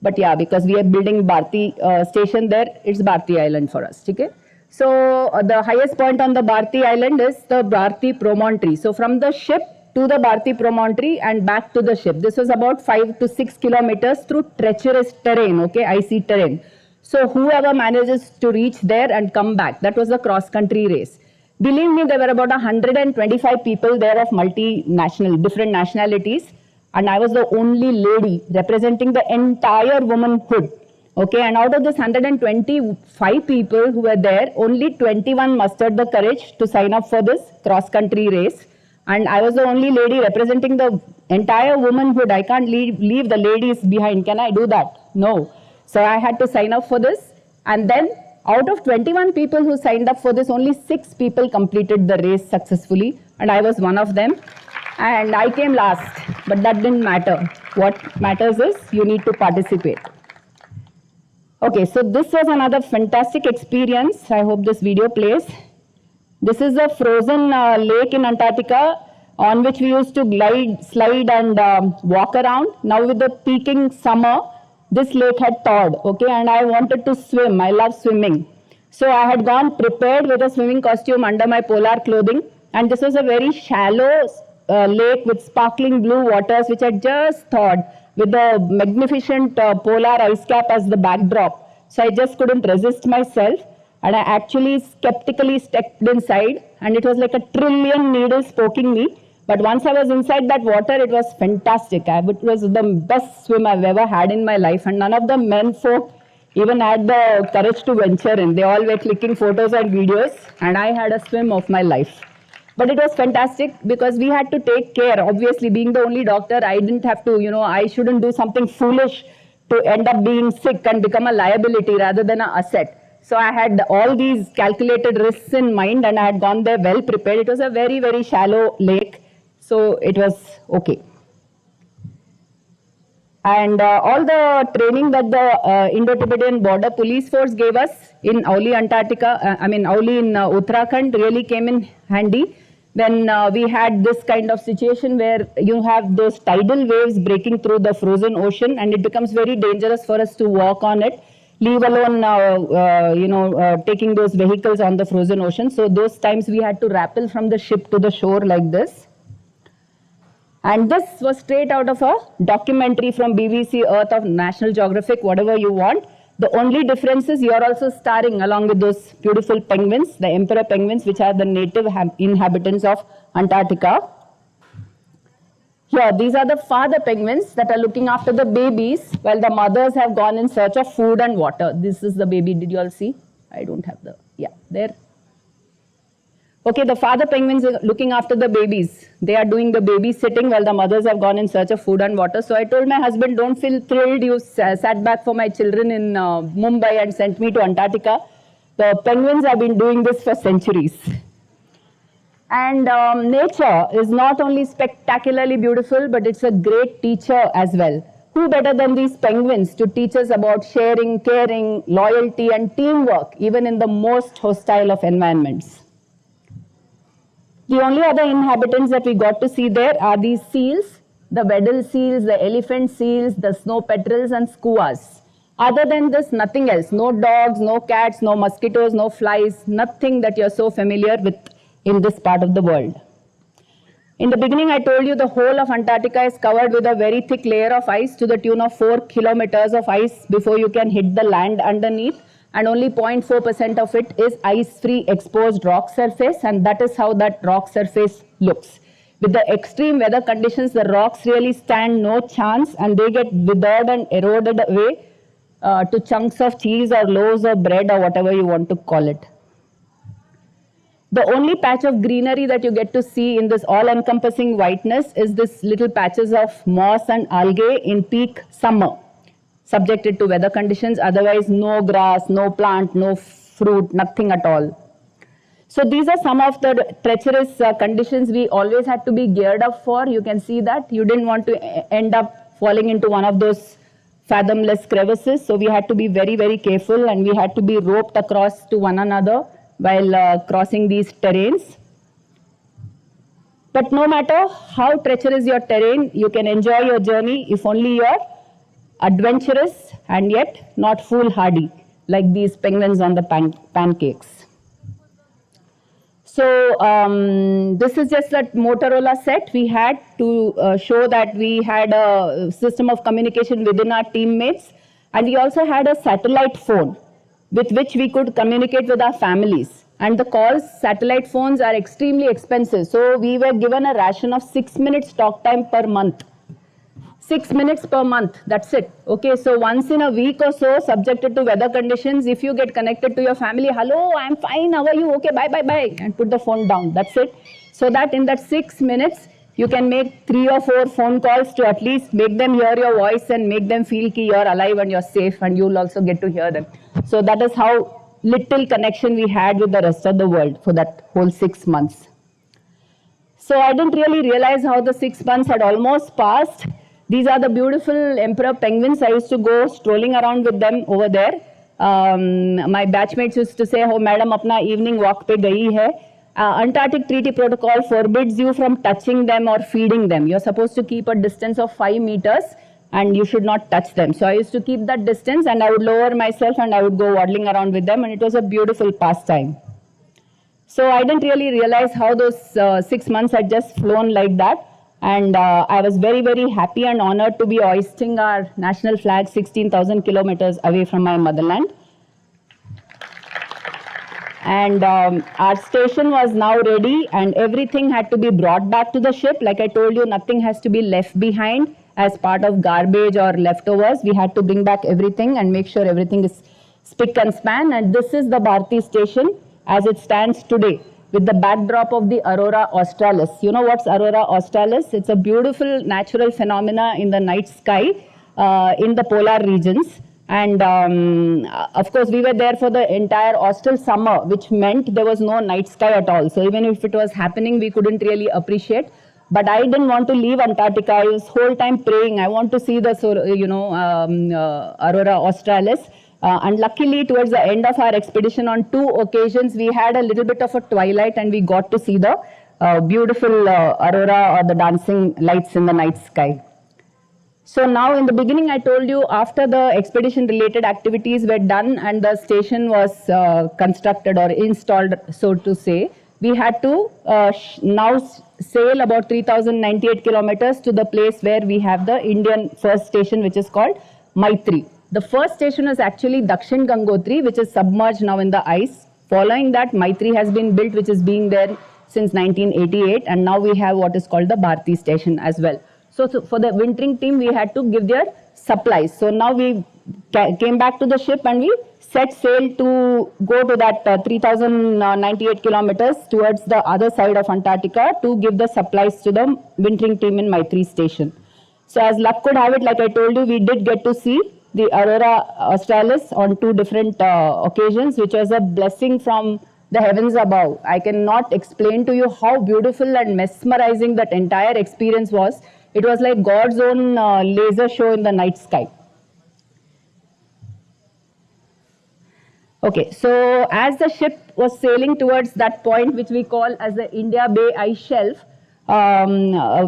But yeah, because we are building Bharti station there, it's Bharti Island for us. Okay? So the highest point on the Bharti Island is the Bharti Promontory. So from the ship to the Bharti Promontory and back to the ship. This was about 5 to 6 kilometers through treacherous terrain, okay, icy terrain. So whoever manages to reach there and come back, that was the cross-country race. Believe me, there were about 125 people there of multinational, different nationalities, and I was the only lady representing the entire womanhood. Okay, and out of this 125 people who were there, only 21 mustered the courage to sign up for this cross-country race. And I was the only lady representing the entire womanhood. I can't leave the ladies behind. Can I do that? No. So I had to sign up for this. And then out of 21 people who signed up for this, only 6 people completed the race successfully. And I was one of them. And I came last. But that didn't matter. What matters is you need to participate. Okay, so this was another fantastic experience. I hope this video plays. This is a frozen lake in Antarctica on which we used to glide, slide, and walk around. Now with the peaking summer, this lake had thawed, okay, and I wanted to swim. I love swimming. So I had gone prepared with a swimming costume under my polar clothing, and this was a very shallow lake with sparkling blue waters which had just thawed, with the magnificent polar ice cap as the backdrop. So I just couldn't resist myself. And I actually skeptically stepped inside, and it was like a trillion needles poking me. But once I was inside that water, it was fantastic. It was the best swim I've ever had in my life. And none of the men folk even had the courage to venture in. They all were clicking photos and videos, and I had a swim of my life. But it was fantastic because we had to take care. Obviously, being the only doctor, I didn't have to, I shouldn't do something foolish to end up being sick and become a liability rather than an asset. So I had all these calculated risks in mind, and I had gone there well prepared. It was a very, very shallow lake, so it was okay. And all the training that the Indo-Tibetan Border Police Force gave us in Auli, Antarctica, Auli in Uttarakhand really came in handy when we had this kind of situation where you have those tidal waves breaking through the frozen ocean, and it becomes very dangerous for us to walk on it, leave alone, taking those vehicles on the frozen ocean. So those times we had to rappel from the ship to the shore like this. And this was straight out of a documentary from BBC Earth of National Geographic, whatever you want. The only difference is you're also starring along with those beautiful penguins, the emperor penguins, which are the native inhabitants of Antarctica. Here, these are the father penguins that are looking after the babies while the mothers have gone in search of food and water. This is the baby. Did you all see? I don't have the, yeah, there. Okay, the father penguins are looking after the babies. They are doing the babysitting while the mothers have gone in search of food and water. So I told my husband, don't feel thrilled. You sat back for my children in Mumbai and sent me to Antarctica. The penguins have been doing this for centuries. And nature is not only spectacularly beautiful, but it's a great teacher as well. Who better than these penguins to teach us about sharing, caring, loyalty, and teamwork, even in the most hostile of environments? The only other inhabitants that we got to see there are these seals, the Weddell seals, the elephant seals, the snow petrels, and skuas. Other than this, nothing else. No dogs, no cats, no mosquitoes, no flies, nothing that you're so familiar with in this part of the world. In the beginning, I told you the whole of Antarctica is covered with a very thick layer of ice to the tune of 4 kilometers of ice before you can hit the land underneath, and only 0.4% of it is ice-free exposed rock surface, and that is how that rock surface looks. With the extreme weather conditions, the rocks really stand no chance, and they get withered and eroded away to chunks of cheese or loaves of bread or whatever you want to call it. The only patch of greenery that you get to see in this all-encompassing whiteness is this little patches of moss and algae in peak summer, subjected to weather conditions. Otherwise, no grass, no plant, no fruit, nothing at all. So these are some of the treacherous conditions we always had to be geared up for. You can see that you didn't want to end up falling into one of those fathomless crevices. So we had to be very, very careful, and we had to be roped across to one another while crossing these terrains. But no matter how treacherous your terrain, you can enjoy your journey if only you're adventurous and yet not foolhardy, like these penguins on the pancakes. So this is just that Motorola set we had to show that we had a system of communication within our teammates, and we also had a satellite phone with which we could communicate with our families. And the calls, satellite phones are extremely expensive. So we were given a ration of 6 minutes talk time per month. 6 minutes per month, that's it. Okay, so once in a week or so, subjected to weather conditions, if you get connected to your family, hello, I'm fine, how are you? Okay, bye, bye, bye, and put the phone down, that's it. So that in that 6 minutes, you can make 3 or 4 phone calls to at least make them hear your voice and make them feel that you're alive and you're safe, and you'll also get to hear them. So that is how little connection we had with the rest of the world for that whole 6 months. So I didn't really realize how the 6 months had almost passed. These are the beautiful emperor penguins. I used to go strolling around with them over there. My batchmates used to say, oh madam, apna evening walk pe gayi hai. Antarctic Treaty Protocol forbids you from touching them or feeding them. You're supposed to keep a distance of 5 meters and you should not touch them. So I used to keep that distance, and I would lower myself and I would go waddling around with them, and it was a beautiful pastime. So I didn't really realize how those 6 months had just flown like that. And I was very, very happy and honored to be hoisting our national flag 16,000 kilometers away from my motherland. And our station was now ready, and everything had to be brought back to the ship. Like I told you, nothing has to be left behind as part of garbage or leftovers. We had to bring back everything and make sure everything is spick and span. And this is the Bharti station as it stands today, with the backdrop of the Aurora Australis. You know what's Aurora Australis? It's a beautiful natural phenomena in the night sky in the polar regions. And of course, we were there for the entire austral summer, which meant there was no night sky at all. So even if it was happening, we couldn't really appreciate. But I didn't want to leave Antarctica. I was whole time praying. I want to see the Aurora Australis. And luckily, towards the end of our expedition, on 2 occasions, we had a little bit of a twilight, and we got to see the beautiful aurora, or the dancing lights in the night sky. So now, in the beginning, I told you, after the expedition-related activities were done and the station was constructed or installed, so to say, we had to now sail about 3,098 kilometers to the place where we have the Indian first station, which is called Maitri. The first station is actually Dakshin Gangotri, which is submerged now in the ice. Following that, Maitri has been built, which is being there since 1988, and now we have what is called the Bharti station as well. So for the wintering team, we had to give their supplies. So now we came back to the ship and we set sail to go to that 3,098 kilometers towards the other side of Antarctica to give the supplies to the wintering team in Maitri station. So as luck could have it, like I told you, we did get to see the Aurora Australis on 2 different occasions, which was a blessing from the heavens above. I cannot explain to you how beautiful and mesmerizing that entire experience was. It was like God's own laser show in the night sky. Okay, so as the ship was sailing towards that point, which we call as the India Bay Ice Shelf,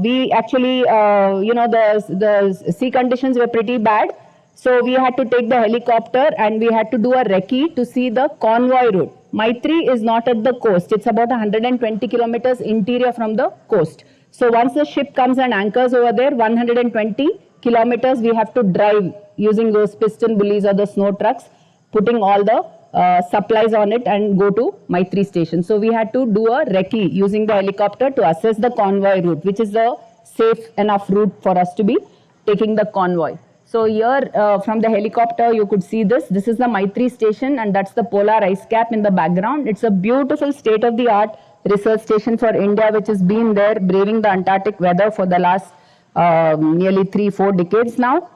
we actually, the sea conditions were pretty bad. So we had to take the helicopter and we had to do a recce to see the convoy route. Maitri is not at the coast. It's about 120 kilometers interior from the coast. So once the ship comes and anchors over there, 120 kilometers we have to drive using those piston bullies or the snow trucks, putting all the supplies on it and go to Maitri station. So we had to do a recce using the helicopter to assess the convoy route, which is the safe enough route for us to be taking the convoy. So here from the helicopter you could see this. This is the Maitri station and that's the polar ice cap in the background. It's a beautiful state-of-the-art research station for India, which has been there braving the Antarctic weather for the last nearly 3-4 decades now.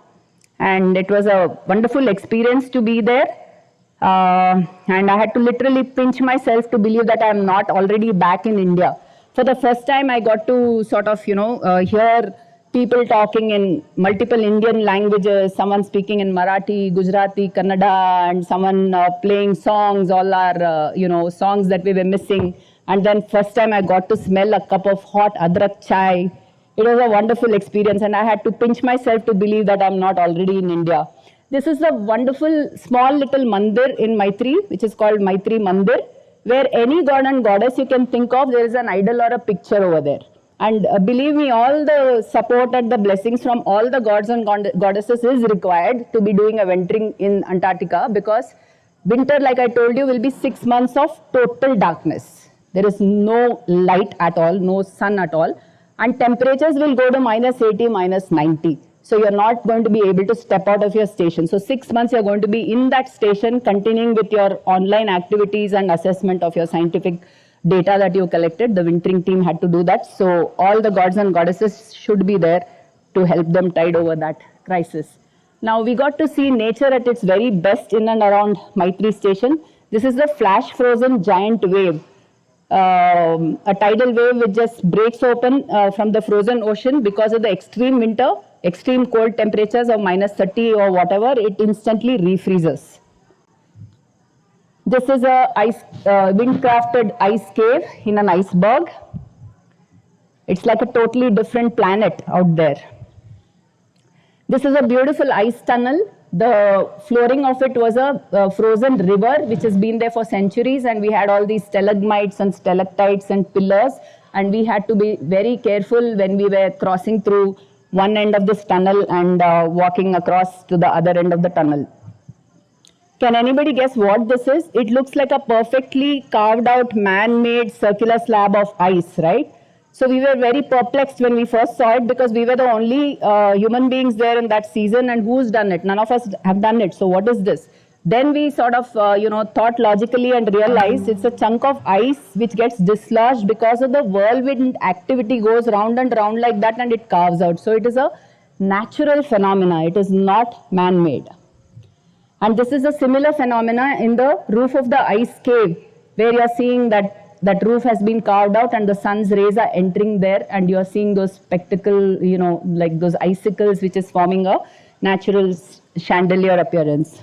And it was a wonderful experience to be there. And I had to literally pinch myself to believe that I am not already back in India. For the first time, I got to sort of, hear people talking in multiple Indian languages, someone speaking in Marathi, Gujarati, Kannada, and someone playing songs, all our, songs that we were missing. And then first time I got to smell a cup of hot adrak chai. It was a wonderful experience and I had to pinch myself to believe that I'm not already in India. This is a wonderful small little mandir in Maitri, which is called Maitri Mandir, where any god and goddess you can think of, there is an idol or a picture over there. And believe me, all the support and the blessings from all the gods and goddesses is required to be doing a wintering in Antarctica, because winter, like I told you, will be 6 months of total darkness. There is no light at all, no sun at all, and temperatures will go to -80, -90. So you're not going to be able to step out of your station. So 6 months you're going to be in that station, continuing with your online activities and assessment of your scientific data that you collected. The wintering team had to do that. So all the gods and goddesses should be there to help them tide over that crisis. Now we got to see nature at its very best in and around Maitri station. This is the flash frozen giant wave. A tidal wave which just breaks open from the frozen ocean because of the extreme winter, extreme cold temperatures of -30 or whatever, it instantly refreezes. This is a wind-crafted ice cave in an iceberg. It's like a totally different planet out there. This is a beautiful ice tunnel. The flooring of it was a frozen river which has been there for centuries, and we had all these stalagmites and stalactites and pillars, and we had to be very careful when we were crossing through one end of this tunnel and walking across to the other end of the tunnel. Can anybody guess what this is? It looks like a perfectly carved out man-made circular slab of ice, right? So we were very perplexed when we first saw it, because we were the only human beings there in that season, and who's done it? None of us have done it. So what is this? Then we sort of, thought logically and realized it's a chunk of ice which gets dislodged because of the whirlwind activity, goes round and round like that, and it carves out. So it is a natural phenomena. It is not man-made. And this is a similar phenomena in the roof of the ice cave, where you are seeing that roof has been carved out and the sun's rays are entering there, and you are seeing those spectacle, like those icicles, which is forming a natural chandelier appearance.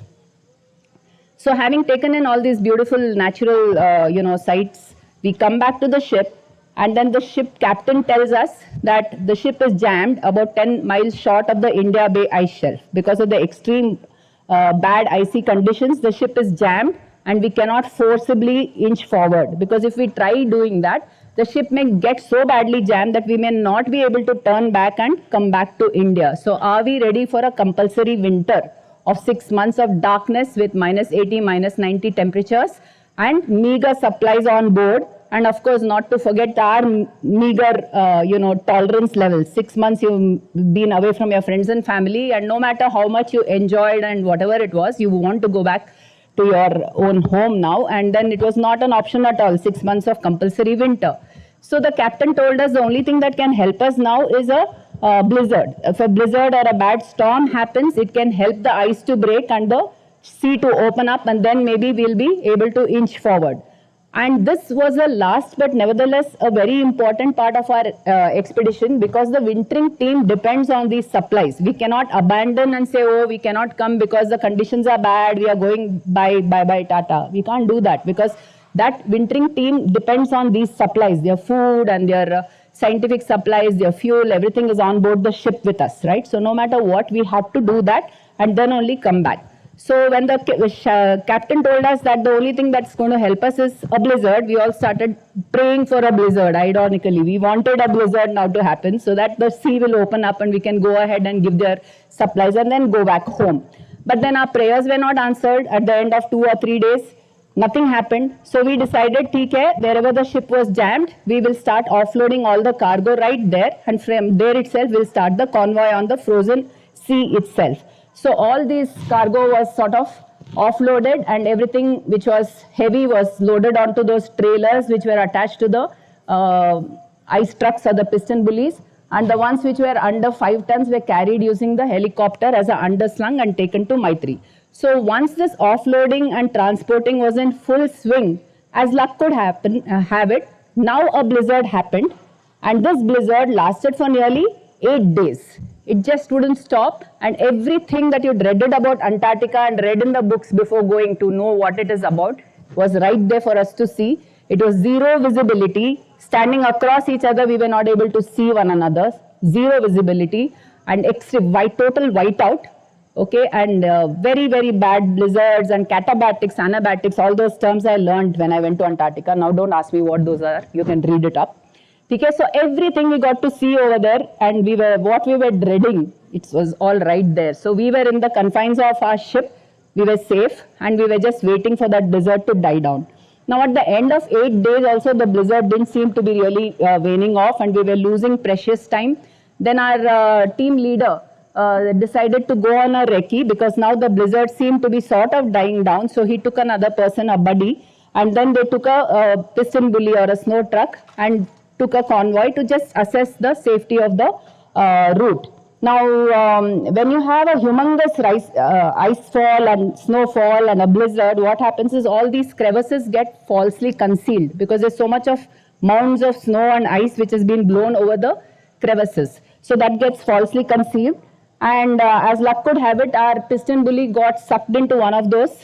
So having taken in all these beautiful natural, sights, we come back to the ship, and then the ship captain tells us that the ship is jammed about 10 miles short of the India Bay ice shelf. Because of the extreme bad icy conditions, the ship is jammed, and we cannot forcibly inch forward, because if we try doing that, the ship may get so badly jammed that we may not be able to turn back and come back to India. So are we ready for a compulsory winter of 6 months of darkness with -80, -90 temperatures and meager supplies on board And of course, not to forget our meager, tolerance level. 6 months you've been away from your friends and family, and no matter how much you enjoyed and whatever it was, you want to go back to your own home now. And then it was not an option at all, 6 months of compulsory winter. So the captain told us the only thing that can help us now is a blizzard. If a blizzard or a bad storm happens, it can help the ice to break and the sea to open up, and then maybe we'll be able to inch forward. And this was a last but nevertheless a very important part of our expedition, because the wintering team depends on these supplies. We cannot abandon and say, oh, we cannot come because the conditions are bad, we are going bye, tata. We can't do that, because that wintering team depends on these supplies, their food and their scientific supplies, their fuel, everything is on board the ship with us, right? So no matter what, we had to do that and then only come back. So when the captain told us that the only thing that's going to help us is a blizzard, we all started praying for a blizzard, ironically. We wanted a blizzard now to happen so that the sea will open up and we can go ahead and give their supplies and then go back home. But then our prayers were not answered. At the end of 2 or 3 days, nothing happened. So we decided, theek hai, wherever the ship was jammed, we will start offloading all the cargo right there, and from there itself we'll start the convoy on the frozen sea itself. So all this cargo was sort of offloaded, and everything which was heavy was loaded onto those trailers which were attached to the ice trucks or the piston bullies, and the ones which were under 5 tons were carried using the helicopter as an underslung and taken to Maitri. So once this offloading and transporting was in full swing, as luck could have it, now a blizzard happened, and this blizzard lasted for nearly 8 days. It just wouldn't stop, and everything that you dreaded about Antarctica and read in the books before going to know what it is about was right there for us to see. It was zero visibility. Standing across each other, we were not able to see one another. Zero visibility and total whiteout. Okay, and very, very bad blizzards and catabatics, anabatics, all those terms I learned when I went to Antarctica. Now don't ask me what those are. You can read it up. Okay, so everything we got to see over there, and what we were dreading, it was all right there. So we were in the confines of our ship, we were safe, and we were just waiting for that blizzard to die down. Now at the end of 8 days also, the blizzard didn't seem to be really waning off, and we were losing precious time. Then our team leader decided to go on a recce, because now the blizzard seemed to be sort of dying down. So he took another person, a buddy, and then they took a piston bully or a snow truck and took a convoy to just assess the safety of the route. Now, when you have a humongous ice fall and snowfall and a blizzard, what happens is all these crevices get falsely concealed, because there's so much of mounds of snow and ice which has been blown over the crevices. So that gets falsely concealed. And as luck could have it, our piston bully got sucked into one of those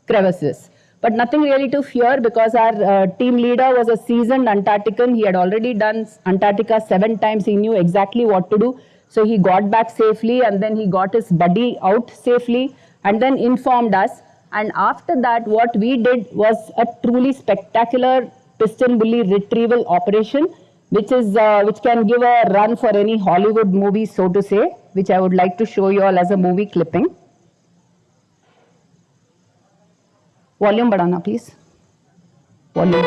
crevices. But nothing really to fear, because our team leader was a seasoned Antarctican. He had already done Antarctica 7 times. He knew exactly what to do. So he got back safely, and then he got his buddy out safely and then informed us. And after that, what we did was a truly spectacular piston bully retrieval operation, which can give a run for any Hollywood movie, so to say, which I would like to show you all as a movie clipping. Volume बढ़ाना please. Volume.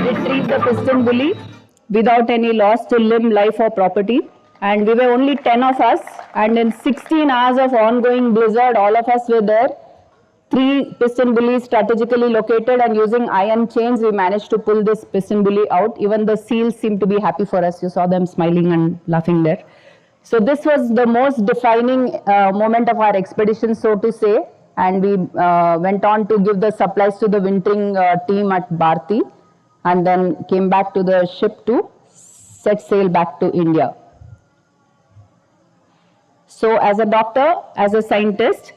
Retrieve the piston bully without any loss to limb, life or property. And we were only 10 of us, and in 16 hours of ongoing blizzard, all of us were there. 3 piston bullies strategically located, and using iron chains, we managed to pull this piston bully out. Even the seals seemed to be happy for us. You saw them smiling and laughing there. So this was the most defining moment of our expedition, so to say. And we went on to give the supplies to the wintering team at Bharti, and then came back to the ship to set sail back to India. So as a doctor, as a scientist,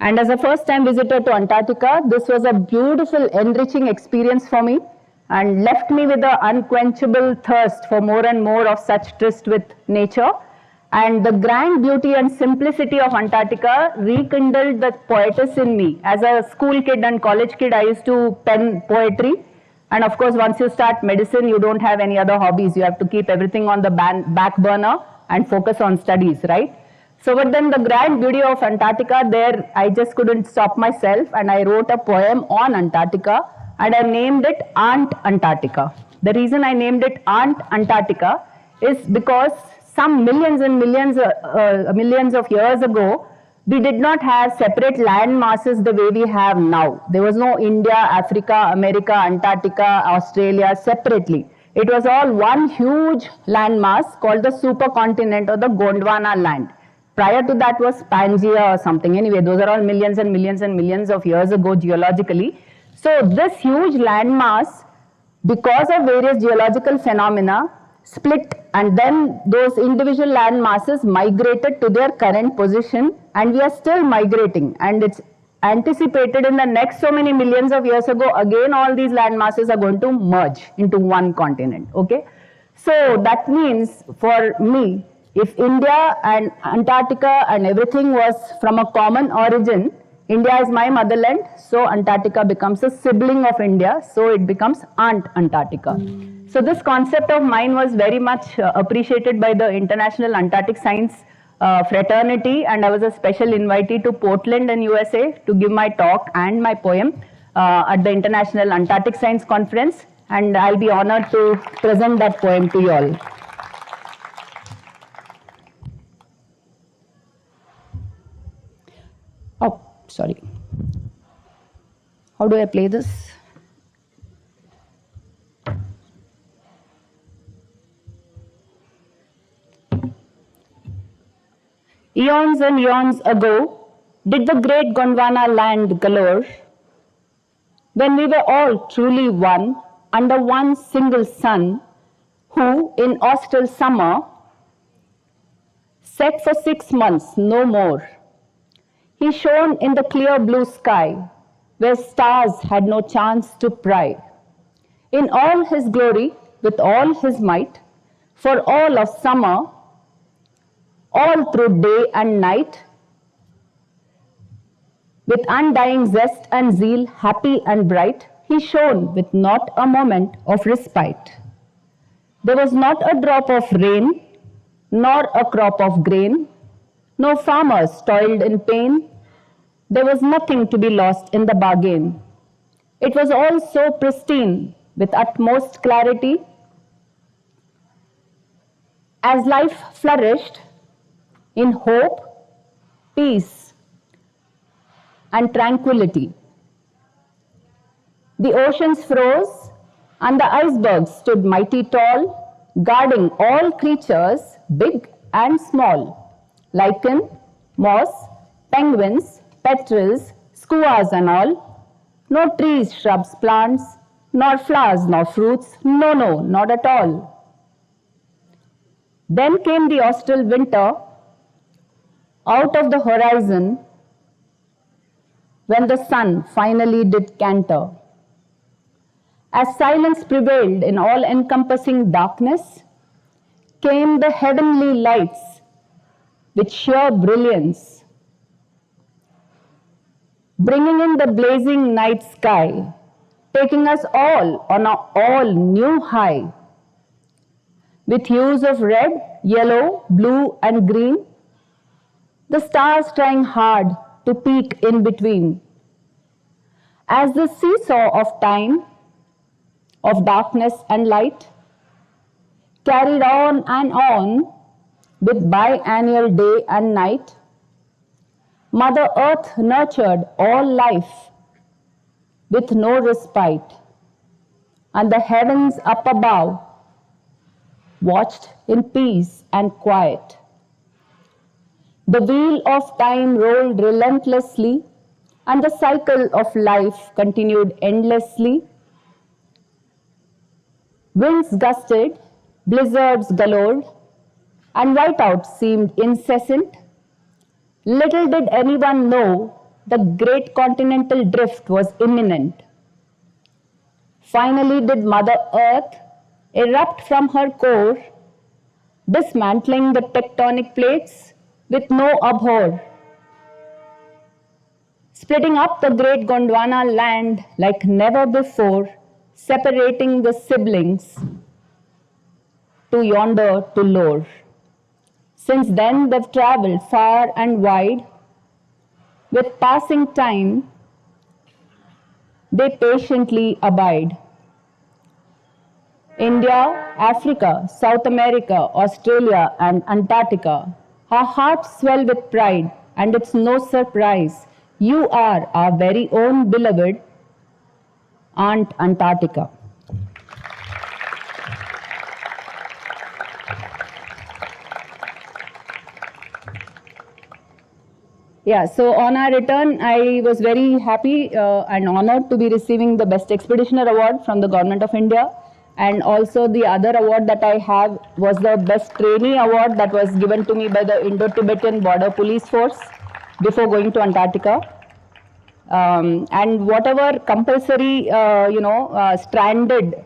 and as a first-time visitor to Antarctica, this was a beautiful, enriching experience for me, and left me with an unquenchable thirst for more and more of such tryst with nature. And the grand beauty and simplicity of Antarctica rekindled the poetess in me. As a school kid and college kid, I used to pen poetry. And of course, once you start medicine, you don't have any other hobbies. You have to keep everything on the back burner and focus on studies, right? So, but then the grand beauty of Antarctica, there I just couldn't stop myself, and I wrote a poem on Antarctica, and I named it Aunt Antarctica. The reason I named it Aunt Antarctica is because some millions and millions of years ago, we did not have separate land masses the way we have now. There was no India, Africa, America, Antarctica, Australia separately. It was all one huge land mass called the supercontinent or the Gondwana land. Prior to that was Pangea or something. Anyway, those are all millions and millions and millions of years ago geologically. So this huge land mass, because of various geological phenomena, split, and then those individual land masses migrated to their current position, and we are still migrating, and it's anticipated in the next so many millions of years ago, again all these land masses are going to merge into one continent, okay? So that means for me, if India and Antarctica and everything was from a common origin, India is my motherland, so Antarctica becomes a sibling of India, so it becomes Aunt Antarctica. So this concept of mine was very much appreciated by the International Antarctic Science fraternity, and I was a special invitee to Portland in USA to give my talk and my poem at the International Antarctic Science Conference, and I'll be honored to present that poem to you all. Oh, sorry. How do I play this? Eons and eons ago, did the great Gondwana land galore, when we were all truly one, under one single sun, who in austral summer set for 6 months, no more. He shone in the clear blue sky, where stars had no chance to pry. In all his glory, with all his might, for all of summer, all through day and night, With undying zest and zeal, happy and bright, he shone with not a moment of respite. There was not a drop of rain, nor a crop of grain. No farmers toiled in pain. There was nothing to be lost in the bargain. It was all so pristine, with utmost clarity. As life flourished in hope, peace, and tranquility. The oceans froze and the icebergs stood mighty tall, guarding all creatures, big and small, lichen, moss, penguins, petrels, skuas and all. No trees, shrubs, plants, nor flowers, nor fruits, no, not at all. Then came the austral winter. Out of the horizon, when the sun finally did canter. As silence prevailed in all-encompassing darkness, came the heavenly lights with sheer brilliance, bringing in the blazing night sky, taking us all on an all-new high, with hues of red, yellow, blue, and green, the stars trying hard to peek in between. As the seesaw of time, of darkness and light, carried on and on with biannual day and night, Mother Earth nurtured all life with no respite, and the heavens up above watched in peace and quiet. The wheel of time rolled relentlessly, and the cycle of life continued endlessly. Winds gusted, blizzards galore, and whiteouts seemed incessant. Little did anyone know the great continental drift was imminent. Finally did Mother Earth erupt from her core, dismantling the tectonic plates with no abhor, splitting up the great Gondwana land like never before, separating the siblings to yonder to lore. Since then they've traveled far and wide. With passing time, they patiently abide. India, Africa, South America, Australia, and Antarctica. Our hearts swell with pride, and it's no surprise. You are our very own beloved Aunt Antarctica. Yeah, so on our return, I was very happy and honored to be receiving the Best Expeditioner Award from the Government of India. And also the other award that I have was the Best Trainee Award that was given to me by the Indo-Tibetan Border Police Force before going to Antarctica. And whatever compulsory, stranded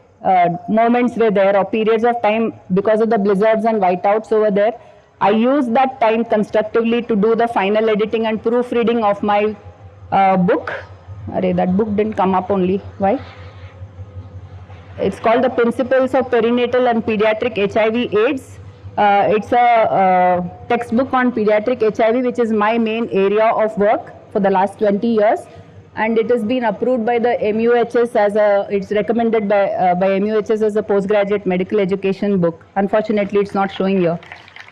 moments were there or periods of time because of the blizzards and whiteouts over there, I used that time constructively to do the final editing and proofreading of my book. Array, that book didn't come up only. Why? It's called The Principles of Perinatal and Pediatric HIV/AIDS. It's a textbook on pediatric HIV, which is my main area of work for the last 20 years. And it has been approved by the MUHS it's recommended by MUHS as a postgraduate medical education book. Unfortunately, it's not showing here.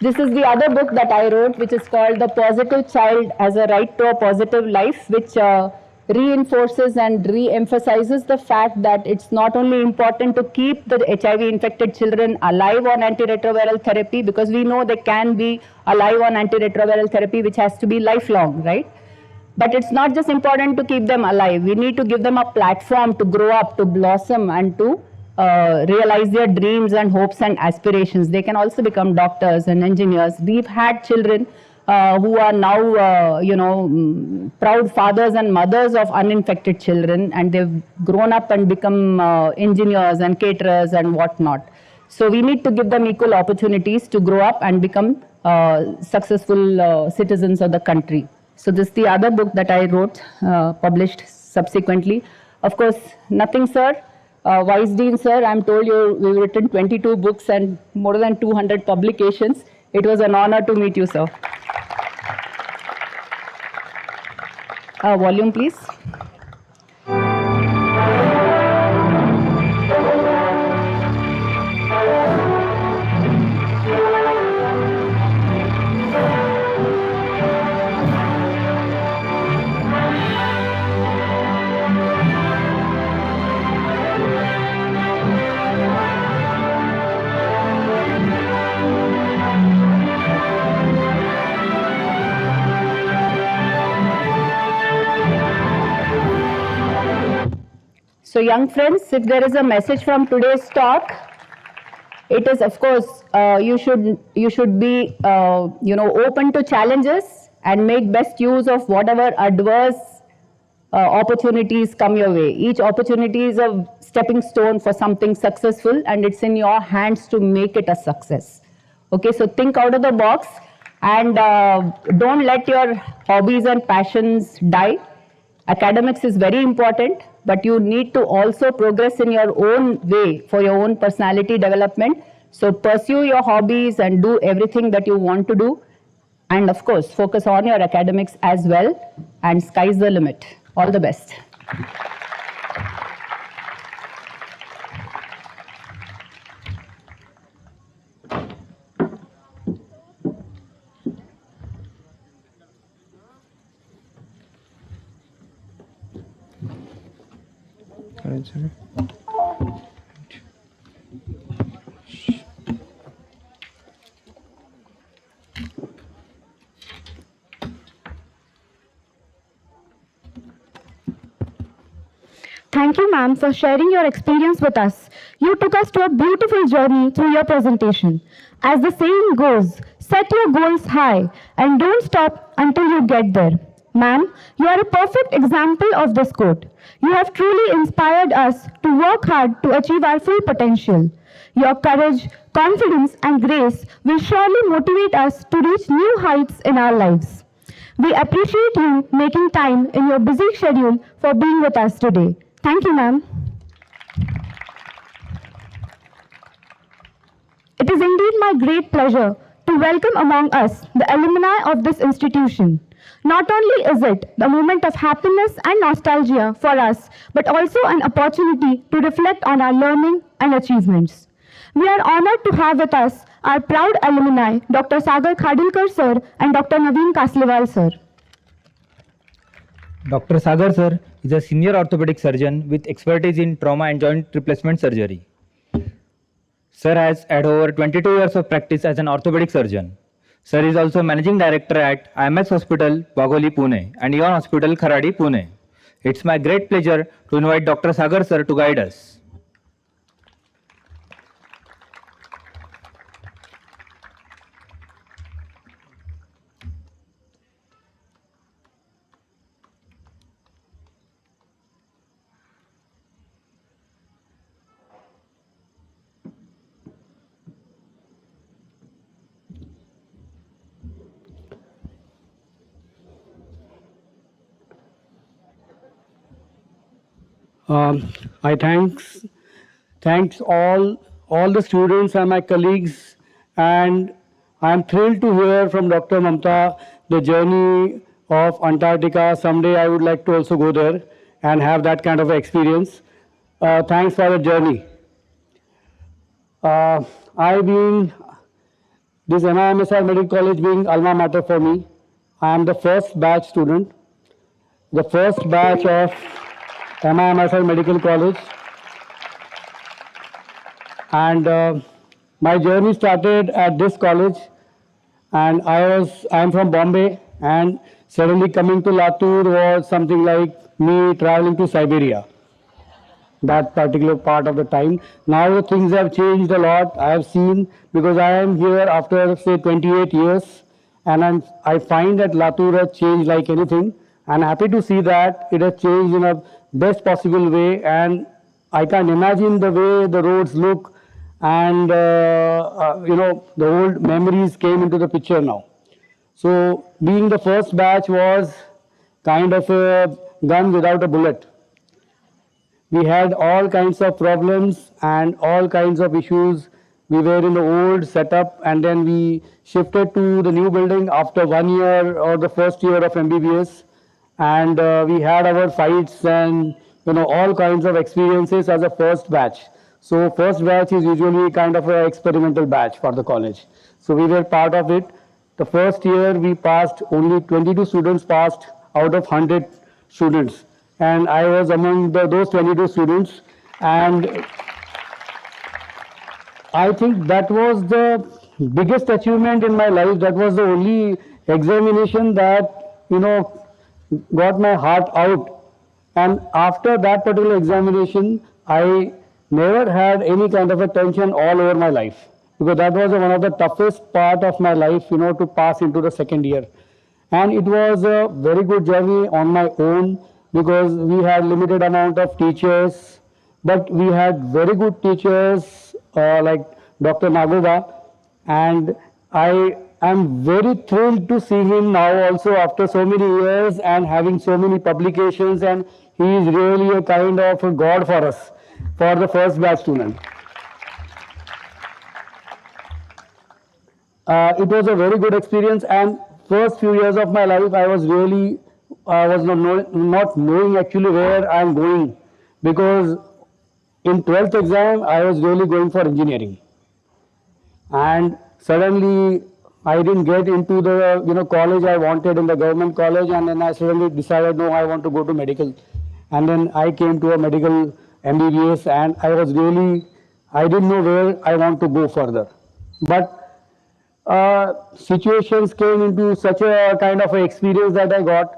This is the other book that I wrote, which is called The Positive Child as a Right to a Positive Life, which reinforces and re-emphasizes the fact that it's not only important to keep the HIV-infected children alive on antiretroviral therapy, because we know they can be alive on antiretroviral therapy, which has to be lifelong, right? But it's not just important to keep them alive. We need to give them a platform to grow up, to blossom, and to realize their dreams and hopes and aspirations. They can also become doctors and engineers. We've had children who are now, proud fathers and mothers of uninfected children, and they've grown up and become engineers and caterers and whatnot. So we need to give them equal opportunities to grow up and become successful citizens of the country. So this is the other book that I wrote, published subsequently. Of course, nothing, sir. Vice Dean, sir, I'm told we've written 22 books and more than 200 publications. It was an honor to meet you, sir. Volume, please. So young friends, if there is a message from today's talk, it is, of course, you should be open to challenges and make best use of whatever adverse opportunities come your way. Each opportunity is a stepping stone for something successful, and it's in your hands to make it a success. Okay, so think out of the box and don't let your hobbies and passions die. Academics is very important, but you need to also progress in your own way for your own personality development. So pursue your hobbies and do everything that you want to do. And of course, focus on your academics as well. And sky's the limit. All the best. Thank you, ma'am, for sharing your experience with us. You took us to a beautiful journey through your presentation. As the saying goes, set your goals high and don't stop until you get there. Ma'am, you are a perfect example of this quote. You have truly inspired us to work hard to achieve our full potential. Your courage, confidence, and grace will surely motivate us to reach new heights in our lives. We appreciate you making time in your busy schedule for being with us today. Thank you, ma'am. It is indeed my great pleasure to welcome among us the alumni of this institution. Not only is it a moment of happiness and nostalgia for us, but also an opportunity to reflect on our learning and achievements. We are honored to have with us our proud alumni, Dr. Sagar Khadilkar sir and Dr. Naveen Kasliwal sir. Dr. Sagar sir is a senior orthopedic surgeon with expertise in trauma and joint replacement surgery. Sir has had over 22 years of practice as an orthopedic surgeon. Sir is also managing director at IMS Hospital, Wagholi, Pune and Eon Hospital, Kharadi, Pune. It's my great pleasure to invite Dr. Sagar sir to guide us. I thanks all the students and my colleagues, and I am thrilled to hear from Dr. Mamtha the journey of Antarctica. Someday I would like to also go there and have that kind of experience. Thanks for the journey. I being this MIMSR Medical College being alma mater for me, I am the first batch student, the first batch of MIMSR Medical College, and my journey started at this college, and I am from Bombay, and suddenly coming to Latur was something like me traveling to Siberia, that particular part of the time. Now the things have changed a lot, I have seen, because I am here after say 28 years, and I find that Latur has changed like anything. I'm happy to see that it has changed in a best possible way, and I can imagine the way the roads look, and the old memories came into the picture now. So being the first batch was kind of a gun without a bullet. We had all kinds of problems and all kinds of issues. We were in the old setup and then we shifted to the new building after 1 year or the first year of MBBS. And we had our fights and all kinds of experiences as a first batch. So first batch is usually kind of an experimental batch for the college. So we were part of it. The first year we passed, only 22 students passed out of 100 students. And I was among those 22 students. And I think that was the biggest achievement in my life. That was the only examination that, got my heart out. And after that particular examination, I never had any kind of a tension all over my life. Because that was one of the toughest part of my life, to pass into the second year. And it was a very good journey on my own because we had limited amount of teachers, but we had very good teachers like Dr. Nagoba, and I am very thrilled to see him now also after so many years and having so many publications, and he is really a kind of a god for us, for the first batch student. It was a very good experience, and first few years of my life I was not knowing actually where I am going, because in 12th exam I was really going for engineering, and suddenly I didn't get into the college I wanted in the government college, and then I suddenly decided no, I want to go to medical, and then I came to a medical MBBS, and I didn't know where I want to go further, but situations came into such a kind of experience that I got,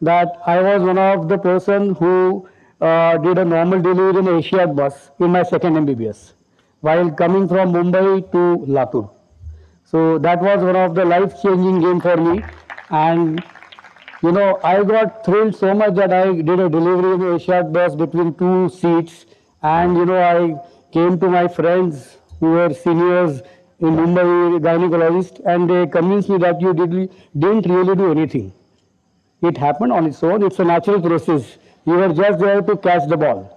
that I was one of the person who did a normal delivery in an Asiad bus in my second MBBS while coming from Mumbai to Latur. So that was one of the life-changing game for me, and I got thrilled so much that I did a delivery in an Asiad bus between two seats, and I came to my friends who were seniors in Mumbai, gynecologist, and they convinced me that you didn't really do anything. It happened on its own. It's a natural process. You were just there to catch the ball.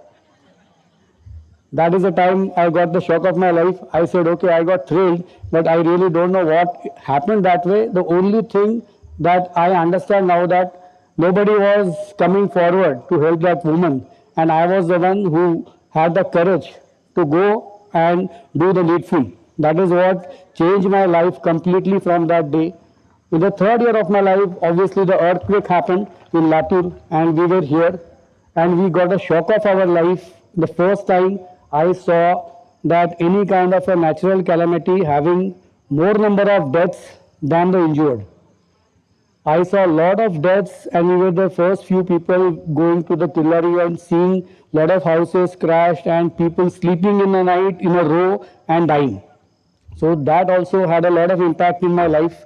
That is the time I got the shock of my life. I said, okay, I got thrilled, but I really don't know what happened that way. The only thing that I understand now that nobody was coming forward to help that woman, and I was the one who had the courage to go and do the needful. That is what changed my life completely from that day. In the third year of my life, obviously the earthquake happened in Latur, and we were here, and we got a shock of our life. The first time I saw that any kind of a natural calamity having more number of deaths than the injured. I saw a lot of deaths, and we were the first few people going to the Killari and seeing a lot of houses crashed and people sleeping in the night in a row and dying. So that also had a lot of impact in my life.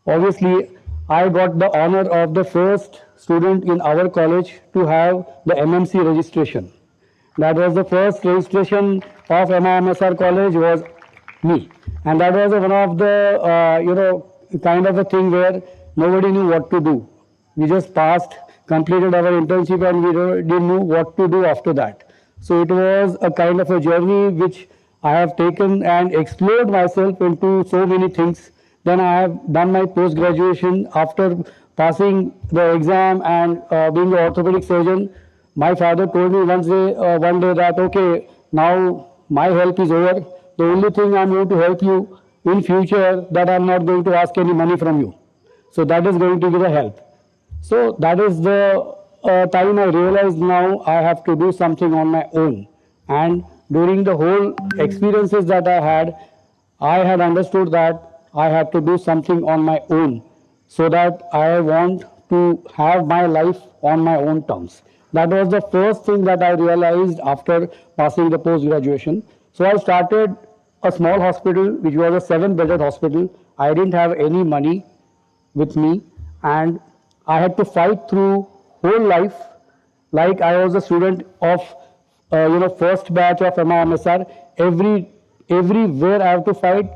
Obviously, I got the honor of the first student in our college to have the MMC registration. That was the first registration of MIMSR college was me. And that was one of the, kind of a thing where nobody knew what to do. We just passed, completed our internship, and we didn't know what to do after that. So it was a kind of a journey which I have taken and explored myself into so many things. Then I have done my post-graduation after passing the exam and being an orthopedic surgeon. My father told me one day that, okay, now my help is over. The only thing I'm going to help you in future, that I'm not going to ask any money from you. So that is going to be the help. So that is the time I realized now I have to do something on my own. And during the whole experiences that I had understood that I have to do something on my own, so that I want to have my life on my own terms. That was the first thing that I realized after passing the post-graduation. So I started a small hospital, which was a 7-bedded hospital. I didn't have any money with me, and I had to fight through whole life like I was a student of first batch of MIMSR. Everywhere I have to fight.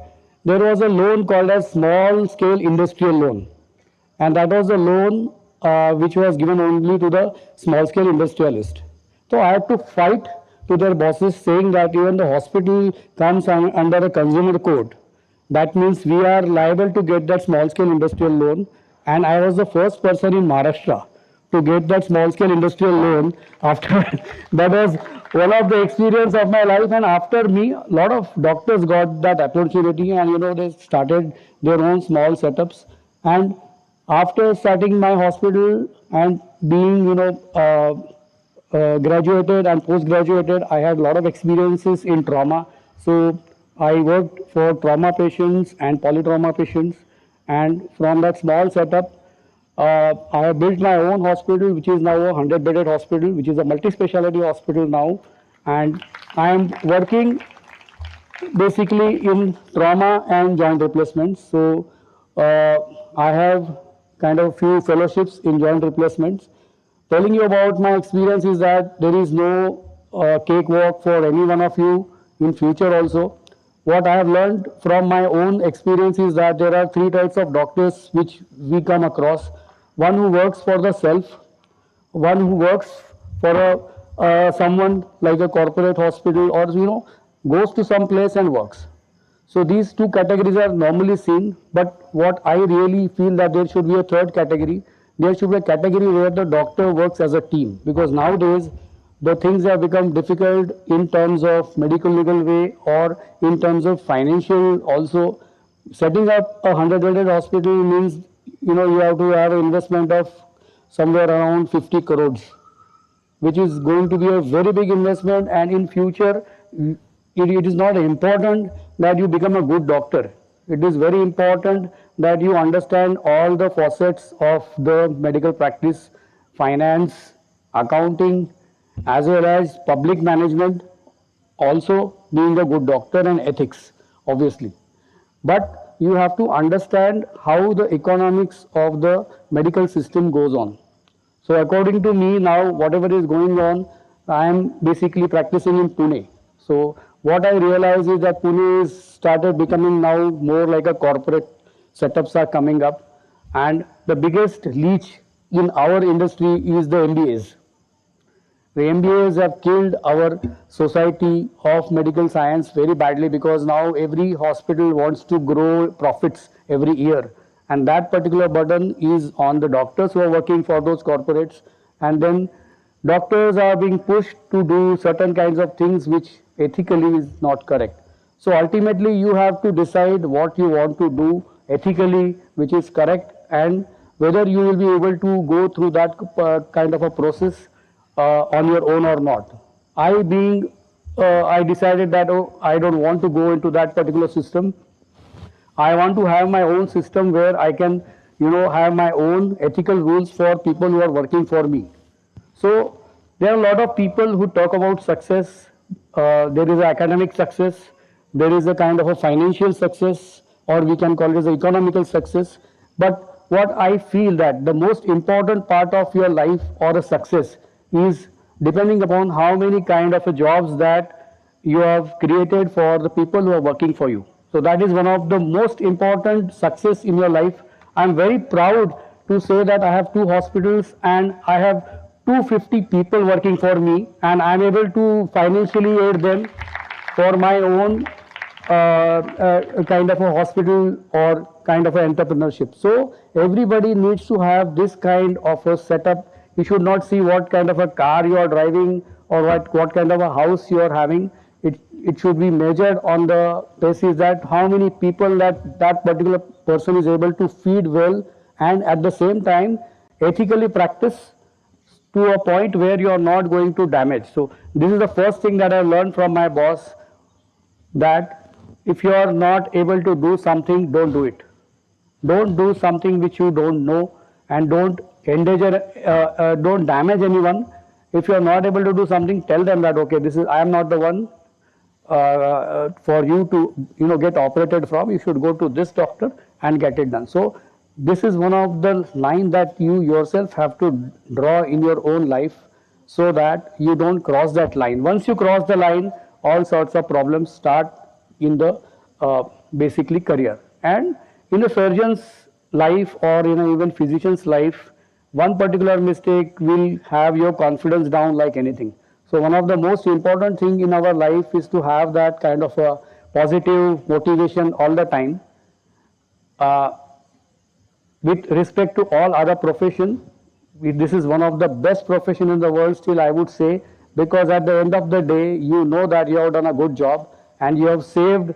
There was a loan called as small scale industrial loan. and that was a loan which was given only to the small scale industrialist. So I had to fight to their bosses saying that even the hospital comes under a consumer code. That means we are liable to get that small scale industrial loan, and I was the first person in Maharashtra to get that small scale industrial loan after that was one of the experience of my life. And after me, a lot of doctors got that opportunity, and they started their own small setups. And after starting my hospital and being graduated and post-graduated, I had a lot of experiences in trauma. So I worked for trauma patients and polytrauma patients, and from that small setup, I have built my own hospital, which is now a 100-bedded hospital, which is a multi-speciality hospital now, and I am working basically in trauma and joint replacements. So I have kind of few fellowships in joint replacements. Telling you about my experience is that there is no cakewalk for any one of you in future also. What I have learned from my own experience is that there are 3 types of doctors which we come across. One who works for the self, one who works for someone like a corporate hospital, or goes to some place and works. So these 2 categories are normally seen, but what I really feel that there should be a 3rd category. There should be a category where the doctor works as a team, because nowadays the things have become difficult in terms of medical legal way or in terms of financial also. Setting up a 100-bedded hospital means you have to have an investment of somewhere around 50 crores, which is going to be a very big investment, and in future it is not important that you become a good doctor. It is very important that you understand all the facets of the medical practice, finance, accounting, as well as public management, also being a good doctor, and ethics, obviously. But you have to understand how the economics of the medical system goes on. So according to me now, whatever is going on, I am basically practicing in Pune. So what I realize is that Pune is started becoming now more like a corporate. Setups are coming up, and the biggest leech in our industry is the MBAs. The MBAs have killed our society of medical science very badly, because now every hospital wants to grow profits every year, and that particular burden is on the doctors who are working for those corporates, and then doctors are being pushed to do certain kinds of things which ethically is not correct. So ultimately you have to decide what you want to do ethically, which is correct, and whether you will be able to go through that kind of a process on your own or not. I decided that I don't want to go into that particular system. I want to have my own system where I can have my own ethical rules for people who are working for me. So there are a lot of people who talk about success. There is academic success, there is a kind of a financial success, or we can call it as economical success. But what I feel that the most important part of your life or a success is depending upon how many kind of jobs that you have created for the people who are working for you. So that is one of the most important success in your life. I am very proud to say that I have 2 hospitals and I have 250 people working for me, and I am able to financially aid them for my own kind of a hospital or kind of an entrepreneurship. So everybody needs to have this kind of a setup. You should not see what kind of a car you are driving or what kind of a house you are having. It should be measured on the basis that how many people that particular person is able to feed well, and at the same time ethically practice to a point where you are not going to damage. So this is the first thing that I learned from my boss, that if you are not able to do something, don't do it. Don't do something which you don't know, and don't don't damage anyone. If you are not able to do something, tell them that okay, I am not the one for you to get operated from. You should go to this doctor and get it done. So this is one of the lines that you yourself have to draw in your own life, so that you don't cross that line. Once you cross the line, all sorts of problems start in the basically career. And in the surgeons life or even physician's life, one particular mistake will have your confidence down like anything. So one of the most important thing in our life is to have that kind of a positive motivation all the time. With respect to all other profession, this is one of the best profession in the world still, I would say, because at the end of the day, you know that you have done a good job and you have saved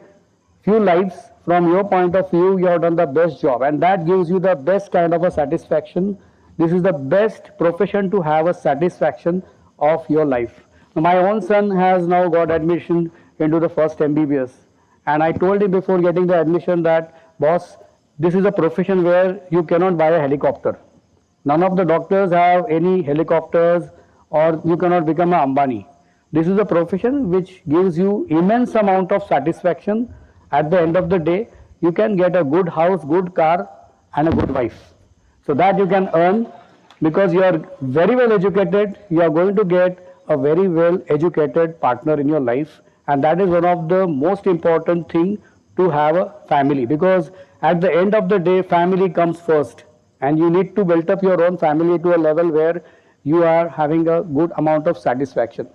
few lives. From your point of view, you have done the best job, and that gives you the best kind of a satisfaction. This is the best profession to have a satisfaction of your life. My own son has now got admission into the first MBBS, and I told him before getting the admission that, boss, this is a profession where you cannot buy a helicopter. None of the doctors have any helicopters, or you cannot become an Ambani. This is a profession which gives you immense amount of satisfaction. At the end of the day, you can get a good house, good car, and a good wife. So that you can earn because you are very well educated, you are going to get a very well educated partner in your life, and that is one of the most important thing to have a family, because at the end of the day, family comes first, and you need to build up your own family to a level where you are having a good amount of satisfaction.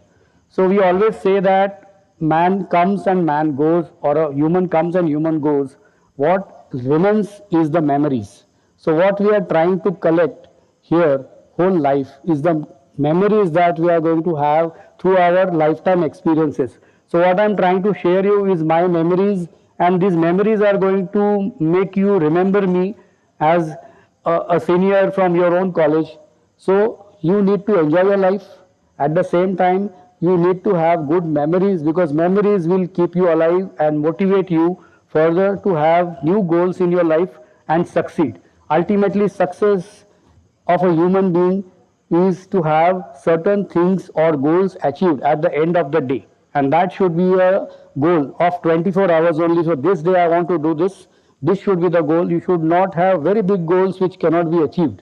So we always say that man comes and man goes, or a human comes and human goes. What remains is the memories. So what we are trying to collect here whole life is the memories that we are going to have through our lifetime experiences. So what I am trying to share you is my memories, and these memories are going to make you remember me as a senior from your own college. So you need to enjoy your life. At the same time, you need to have good memories, because memories will keep you alive and motivate you further to have new goals in your life and succeed. Ultimately, success of a human being is to have certain things or goals achieved at the end of the day, and that should be a goal of 24 hours only. So this day I want to do this. This should be the goal. You should not have very big goals which cannot be achieved.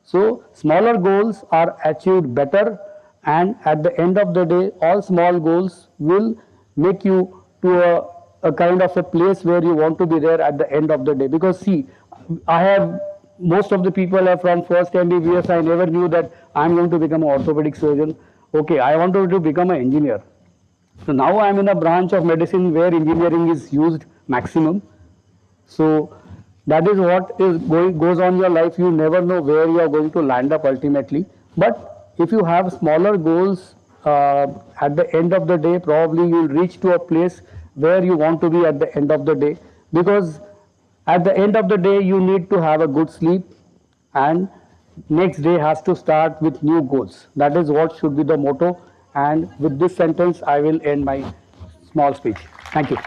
So smaller goals are achieved better, and at the end of the day, all small goals will make you to a kind of a place where you want to be there at the end of the day. Because see, most of the people are from first MBBS. I never knew that I'm going to become an orthopedic surgeon. Okay, I wanted to become an engineer. So now I'm in a branch of medicine where engineering is used maximum. So that is what goes on in your life. You never know where you are going to land up ultimately. But if you have smaller goals, at the end of the day, probably you will reach to a place where you want to be at the end of the day. Because at the end of the day, you need to have a good sleep, and next day has to start with new goals. That is what should be the motto. And with this sentence, I will end my small speech. Thank you.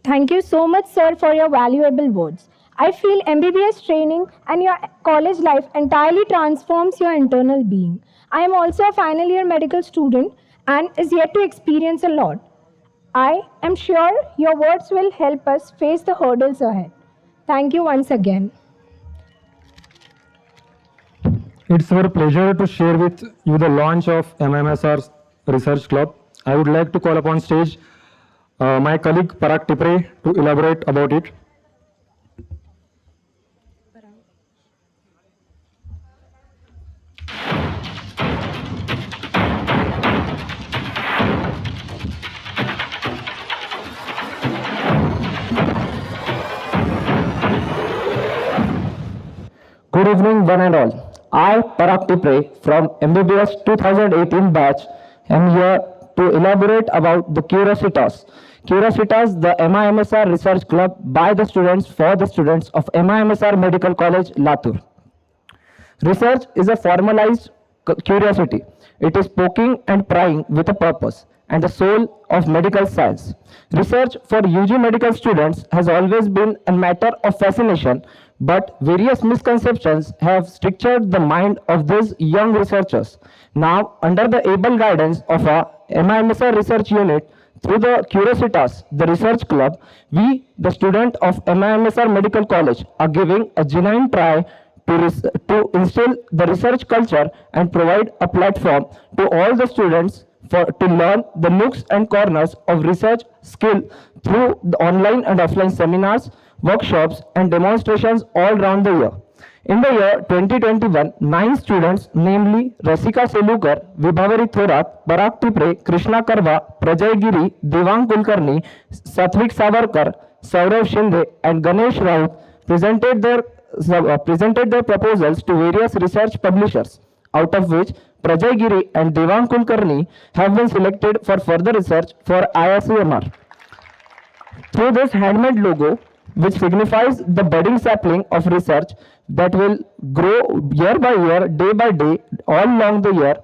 Thank you so much, sir, for your valuable words. I feel MBBS training and your college life entirely transforms your internal being. I am also a final year medical student and is yet to experience a lot. I am sure your words will help us face the hurdles ahead. Thank you once again. It's our pleasure to share with you the launch of MIMSR Research Club. I would like to call upon stage my colleague Parag Tipre to elaborate about it. Good evening, one and all. I, Parag Tipre, from MBBS 2018 batch, am here to elaborate about the Curiositas. Curiositas, the MIMSR Research Club by the students for the students of MIMSR Medical College, Latur. Research is a formalized curiosity. It is poking and prying with a purpose and the soul of medical science. Research for UG medical students has always been a matter of fascination, but various misconceptions have strictured the mind of these young researchers. Now, under the able guidance of our MIMSR research unit, through the Curiositas, the research club, we, the student of MIMSR Medical College, are giving a genuine try to instill the research culture and provide a platform to all the students to learn the nooks and corners of research skill through the online and offline seminars, workshops, and demonstrations all around the year. In the year 2021, 9 students, namely Rasika Selukar, Vibhavari Thorat, Parag Tipre, Krishna Karva, Prajay Giri, Devang Kulkarni, Satvik Savarkar, Saurav Shinde, and Ganesh Raut presented their proposals to various research publishers, out of which Prajay Giri and Devang Kulkarni have been selected for further research for IICMR. Through this handmade logo, which signifies the budding sapling of research that will grow year by year, day by day, all along the year,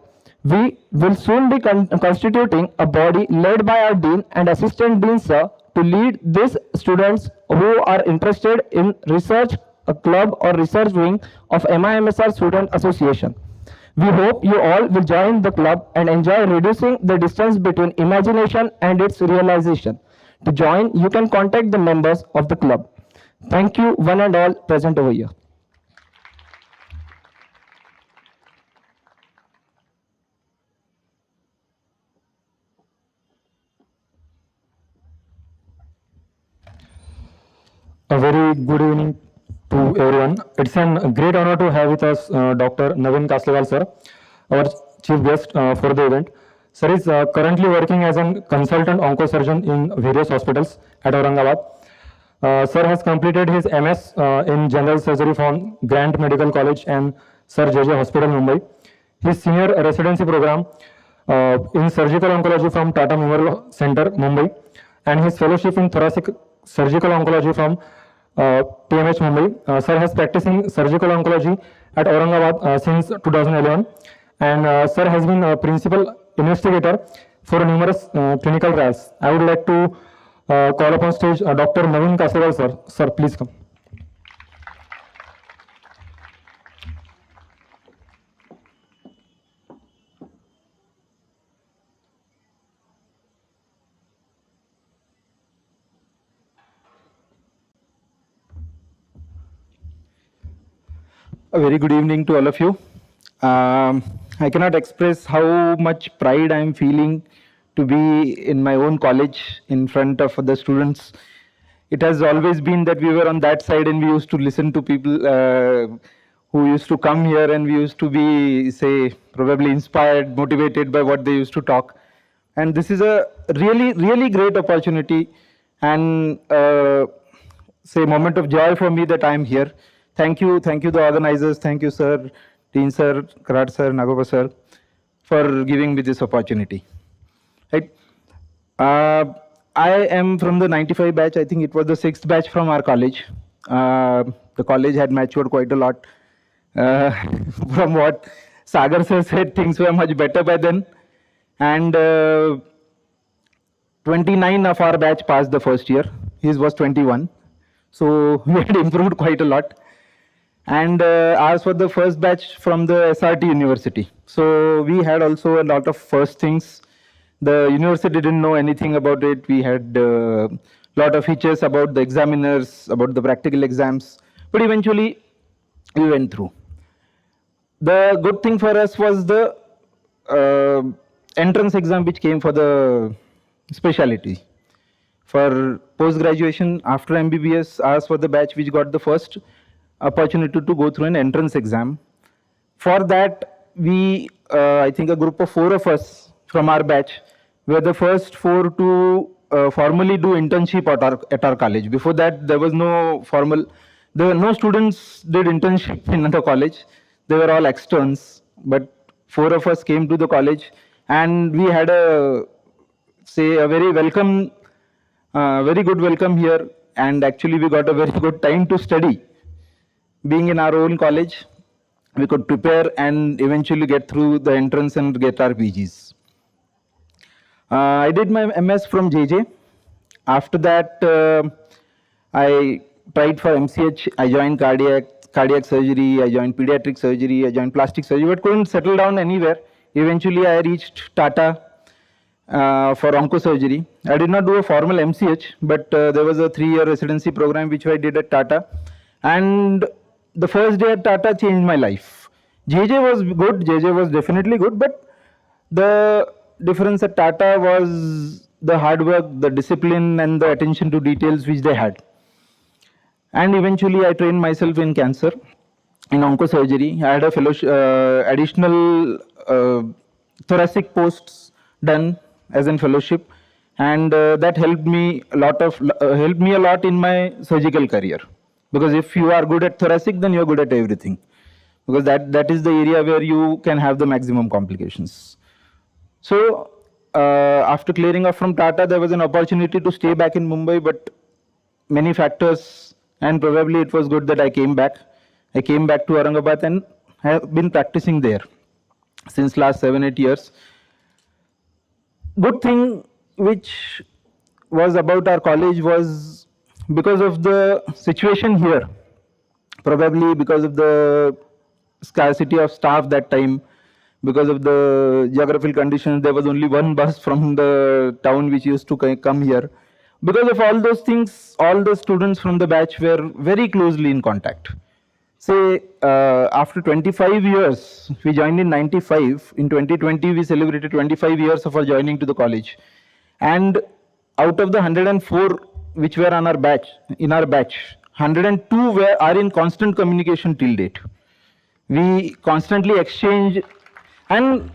we will soon be constituting a body led by our Dean and Assistant Dean Sir to lead these students who are interested in research club or research wing of MIMSR Student Association. We hope you all will join the club and enjoy reducing the distance between imagination and its realization. To join, you can contact the members of the club. Thank you, one and all present over here. A very good evening to everyone. It's a great honor to have with us Dr. Naveen Kasliwal sir, our chief guest for the event. Sir is currently working as a consultant oncosurgeon in various hospitals at Aurangabad. Sir has completed his MS in general surgery from Grant Medical College and Sir JJ Hospital, Mumbai. His senior residency program in surgical oncology from Tata Memorial Center, Mumbai, and his fellowship in thoracic surgical oncology from TMH Mumbai. Sir has practiced in surgical oncology at Aurangabad since 2011, and Sir has been a principal investigator for numerous clinical trials. I would like to call upon stage Dr. Naveen Kasliwal sir. Sir, please come. A very good evening to all of you. I cannot express how much pride I am feeling to be in my own college in front of the students. It has always been that we were on that side and we used to listen to people who used to come here, and we used to be, say, probably inspired, motivated by what they used to talk. And this is a really, really great opportunity and say moment of joy for me that I am here. Thank you the organizers, thank you sir, Dean sir, Karat sir, Nagoba sir, for giving me this opportunity. Right. I am from the 95 batch. I think it was the 6th batch from our college. The college had matured quite a lot. From what Sagar sir said, things were much better by then. And 29 of our batch passed the first year. His was 21. So we had improved quite a lot. And ours was the first batch from the SRT University. So we had also a lot of first things. The university didn't know anything about it. We had a lot of hitches about the examiners, about the practical exams. But eventually we went through. The good thing for us was the entrance exam which came for the specialty. For post-graduation after MBBS, ours was the batch which got the first opportunity to go through an entrance exam. For that, we, I think a group of 4 of us from our batch were the first 4 to formally do internship at our college. Before that, there was no formal, no students did internship in the college. They were all externs, but 4 of us came to the college, and we had a, say, a very welcome, very good welcome here, and actually we got a very good time to study. Being in our own college, we could prepare and eventually get through the entrance and get our PGs. I did my MS from JJ. After that, I tried for MCH. I joined cardiac surgery, I joined pediatric surgery, I joined plastic surgery, but couldn't settle down anywhere. Eventually, I reached Tata for oncosurgery. I did not do a formal MCH, but there was a 3-year residency program which I did at Tata. And the first day at Tata changed my life. JJ was good, JJ was definitely good, but the difference at Tata was the hard work, the discipline, and the attention to details which they had. And eventually, I trained myself in cancer, in oncosurgery. I had a additional thoracic posts done as in fellowship, and that helped me a lot in my surgical career. Because if you are good at thoracic, then you are good at everything. Because that is the area where you can have the maximum complications. So after clearing off from Tata, there was an opportunity to stay back in Mumbai, but many factors, and probably it was good that I came back. I came back to Aurangabad and have been practicing there since last 7-8 years. Good thing which was about our college was because of the situation here, probably because of the scarcity of staff that time, because of the geographical conditions, there was only one bus from the town which used to come here. Because of all those things, all the students from the batch were very closely in contact. Say, after 25 years, we joined in 95. In 2020, we celebrated 25 years of our joining to the college. And out of the 104 which were on our batch, 102 are in constant communication till date. We constantly exchange, and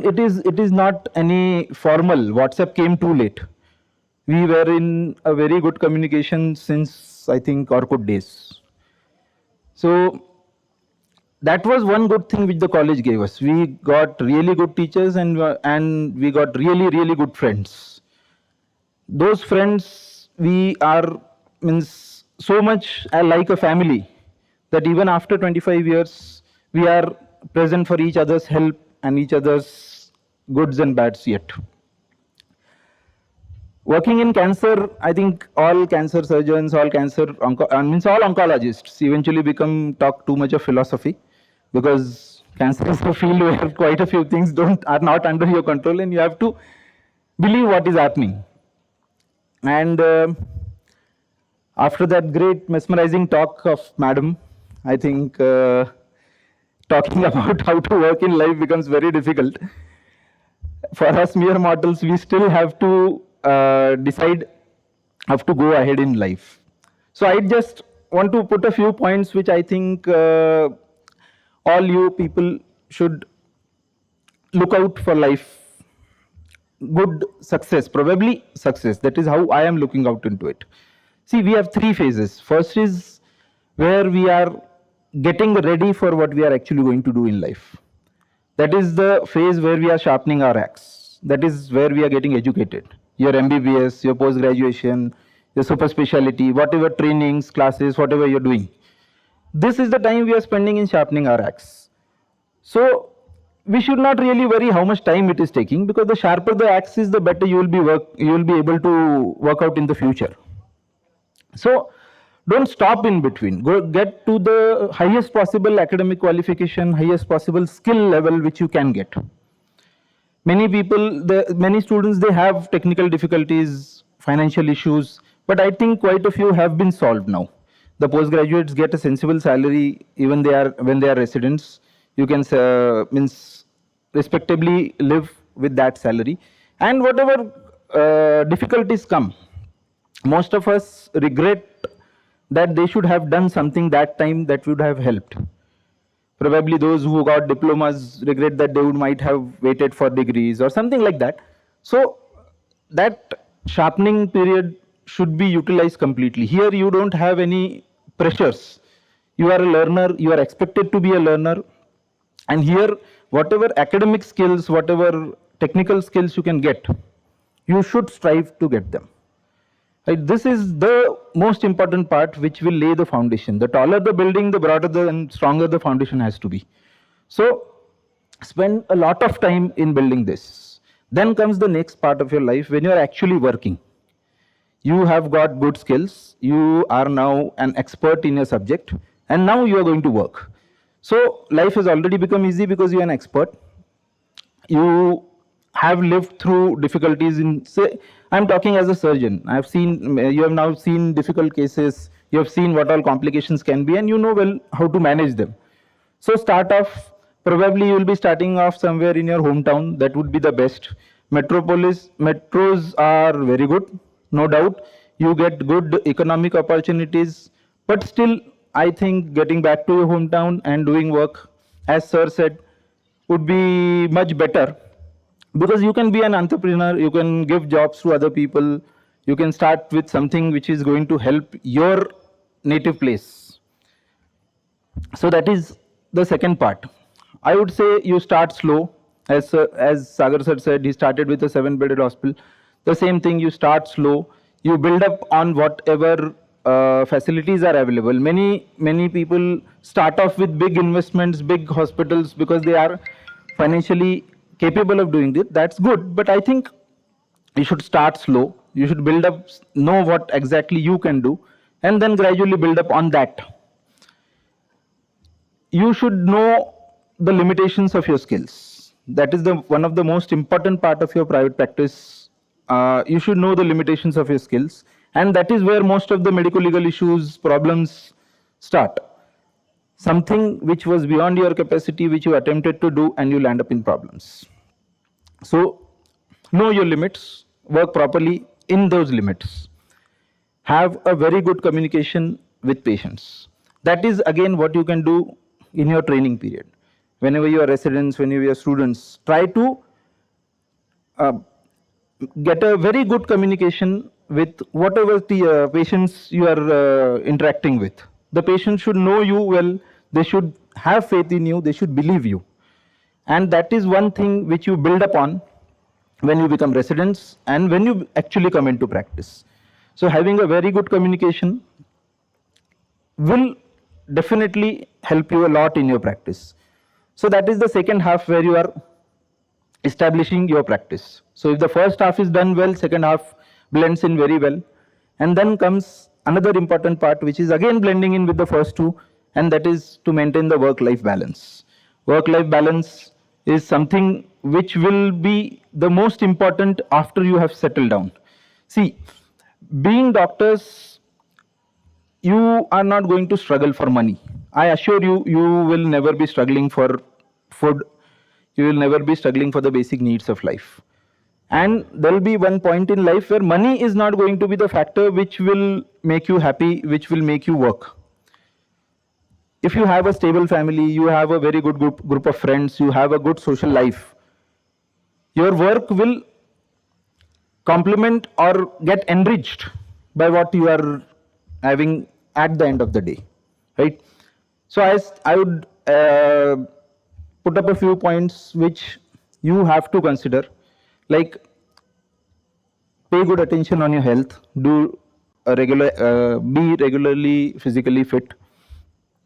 it is not any formal. WhatsApp came too late. We were in a very good communication since, I think, Orkut days. So that was one good thing which the college gave us. We got really good teachers, and we got really, really good friends. Those friends, we are so much like a family that even after 25 years, we are present for each other's help and each other's goods and bads yet. Working in cancer, I think all cancer surgeons, all oncologists eventually talk too much of philosophy, because cancer is a field where quite a few things are not under your control, and you have to believe what is happening. And after that great mesmerizing talk of Madam, I think talking about how to work in life becomes very difficult. For us mere mortals, we still have to decide how to go ahead in life. So I just want to put a few points which I think all you people should look out for life. Good success, probably success. That is how I am looking out into it. See, we have 3 phases. First is where we are getting ready for what we are actually going to do in life. That is the phase where we are sharpening our axe. That is where we are getting educated. Your MBBS, your post-graduation, your super specialty, whatever trainings, classes, whatever you're doing. This is the time we are spending in sharpening our axe. So we should not really worry how much time it is taking, because the sharper the axe is, the better you will be able to work out in the future. So don't stop in between. Go get to the highest possible academic qualification, highest possible skill level which you can get. Many students, they have technical difficulties, financial issues, but I think quite a few have been solved now. The postgraduates get a sensible salary even when they are residents. You can respectably live with that salary. And whatever difficulties come, most of us regret that they should have done something that time that would have helped. Probably those who got diplomas regret that they might have waited for degrees or something like that. So that sharpening period should be utilized completely. Here you don't have any pressures. You are a learner, you are expected to be a learner. And here, whatever academic skills, whatever technical skills you can get, you should strive to get them. Right? This is the most important part which will lay the foundation. The taller the building, the broader and stronger the foundation has to be. So spend a lot of time in building this. Then comes the next part of your life when you are actually working. You have got good skills. You are now an expert in your subject, and now you are going to work. So life has already become easy because you are an expert. You have lived through difficulties in, say, I'm talking as a surgeon. I've seen, you have now seen difficult cases, you have seen what all complications can be, and you know well how to manage them. So start off, probably you will be starting off somewhere in your hometown. That would be the best. Metros are very good, no doubt. You get good economic opportunities, but still, I think getting back to your hometown and doing work, as sir said, would be much better, because you can be an entrepreneur, you can give jobs to other people, you can start with something which is going to help your native place. So that is the second part. I would say you start slow. As Sagar sir said, he started with a 7-bedded hospital. The same thing, you start slow. You build up on whatever facilities are available. Many people start off with big investments, big hospitals, because they are financially capable of doing it. That's good, but I think you should start slow. You should build up, know what exactly you can do, and then gradually build up on that. You should know the limitations of your skills. That is one of the most important part of your private practice. You should know the limitations of your skills, and that is where most of the medical legal issues, problems start. Something which was beyond your capacity, which you attempted to do, and you land up in problems. So know your limits, work properly in those limits. Have a very good communication with patients. That is again what you can do in your training period. Whenever you are residents, whenever you are students, try to get a very good communication with whatever the patients you are interacting with. The patient should know you well, they should have faith in you, they should believe you. And that is one thing which you build upon when you become residents and when you actually come into practice. So having a very good communication will definitely help you a lot in your practice. So that is the second half where you are establishing your practice. So if the first half is done well, second half blends in very well. And then comes another important part, which is again blending in with the first two, and that is to maintain the work-life balance. Work-life balance is something which will be the most important after you have settled down. See, being doctors, you are not going to struggle for money. I assure you, you will never be struggling for food. You will never be struggling for the basic needs of life. And there will be one point in life where money is not going to be the factor which will make you happy, which will make you work. If you have a stable family, you have a very good group of friends, you have a good social life, your work will complement or get enriched by what you are having at the end of the day, right? So I would put up a few points which you have to consider, like pay good attention on your health, do a be regularly physically fit,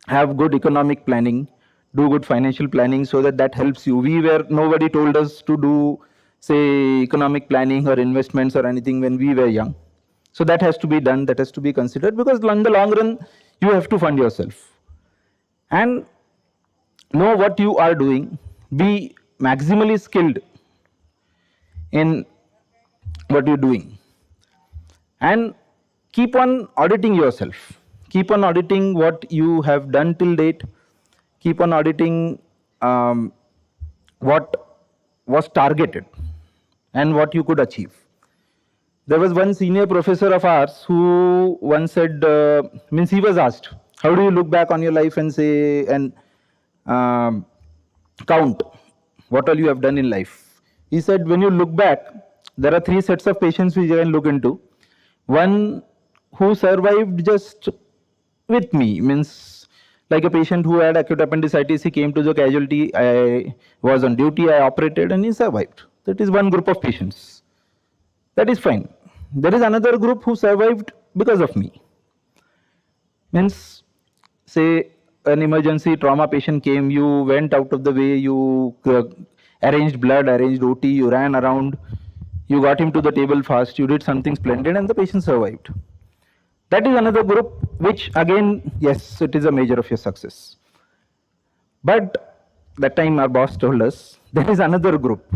have good economic planning, do good financial planning, so that helps you. Nobody told us to do, say, economic planning or investments or anything when we were young. So that has to be done, that has to be considered, because in the long run, you have to fund yourself. And know what you are doing, be maximally skilled in what you're doing, and keep on auditing yourself. Keep on auditing what you have done till date. Keep on auditing what was targeted and what you could achieve. There was one senior professor of ours who once said, he was asked, how do you look back on your life and say, and count what all you have done in life? He said, when you look back, there are 3 sets of patients which you can look into. One who survived just with me, means like a patient who had acute appendicitis, he came to the casualty, I was on duty, I operated, and he survived. That is one group of patients. That is fine. There is another group who survived because of me. Means, say, an emergency trauma patient came, you went out of the way, you arranged blood, arranged OT, you ran around, you got him to the table fast, you did something splendid, and the patient survived. That is another group which, again, yes, it is a measure of your success. But that time our boss told us, there is another group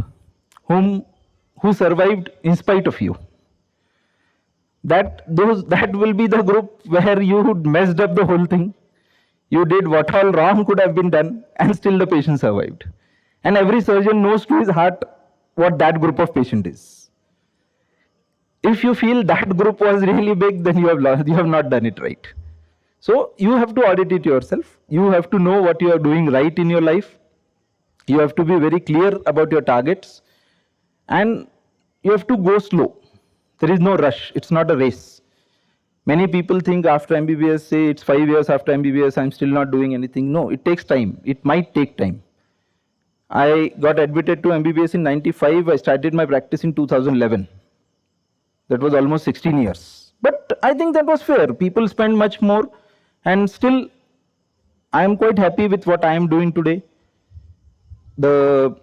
who survived in spite of you. That will be the group where you messed up the whole thing. You did what all wrong could have been done, and still the patient survived. And every surgeon knows to his heart what that group of patient is. If you feel that group was really big, then you have not done it right. So you have to audit it yourself. You have to know what you are doing right in your life. You have to be very clear about your targets, and you have to go slow. There is no rush. It's not a race. Many people think after MBBS, say it's 5 years after MBBS, I'm still not doing anything. No, it takes time. It might take time. I got admitted to MBBS in 95. I started my practice in 2011. That was almost 16 years. But I think that was fair. People spend much more, and still I am quite happy with what I am doing today. The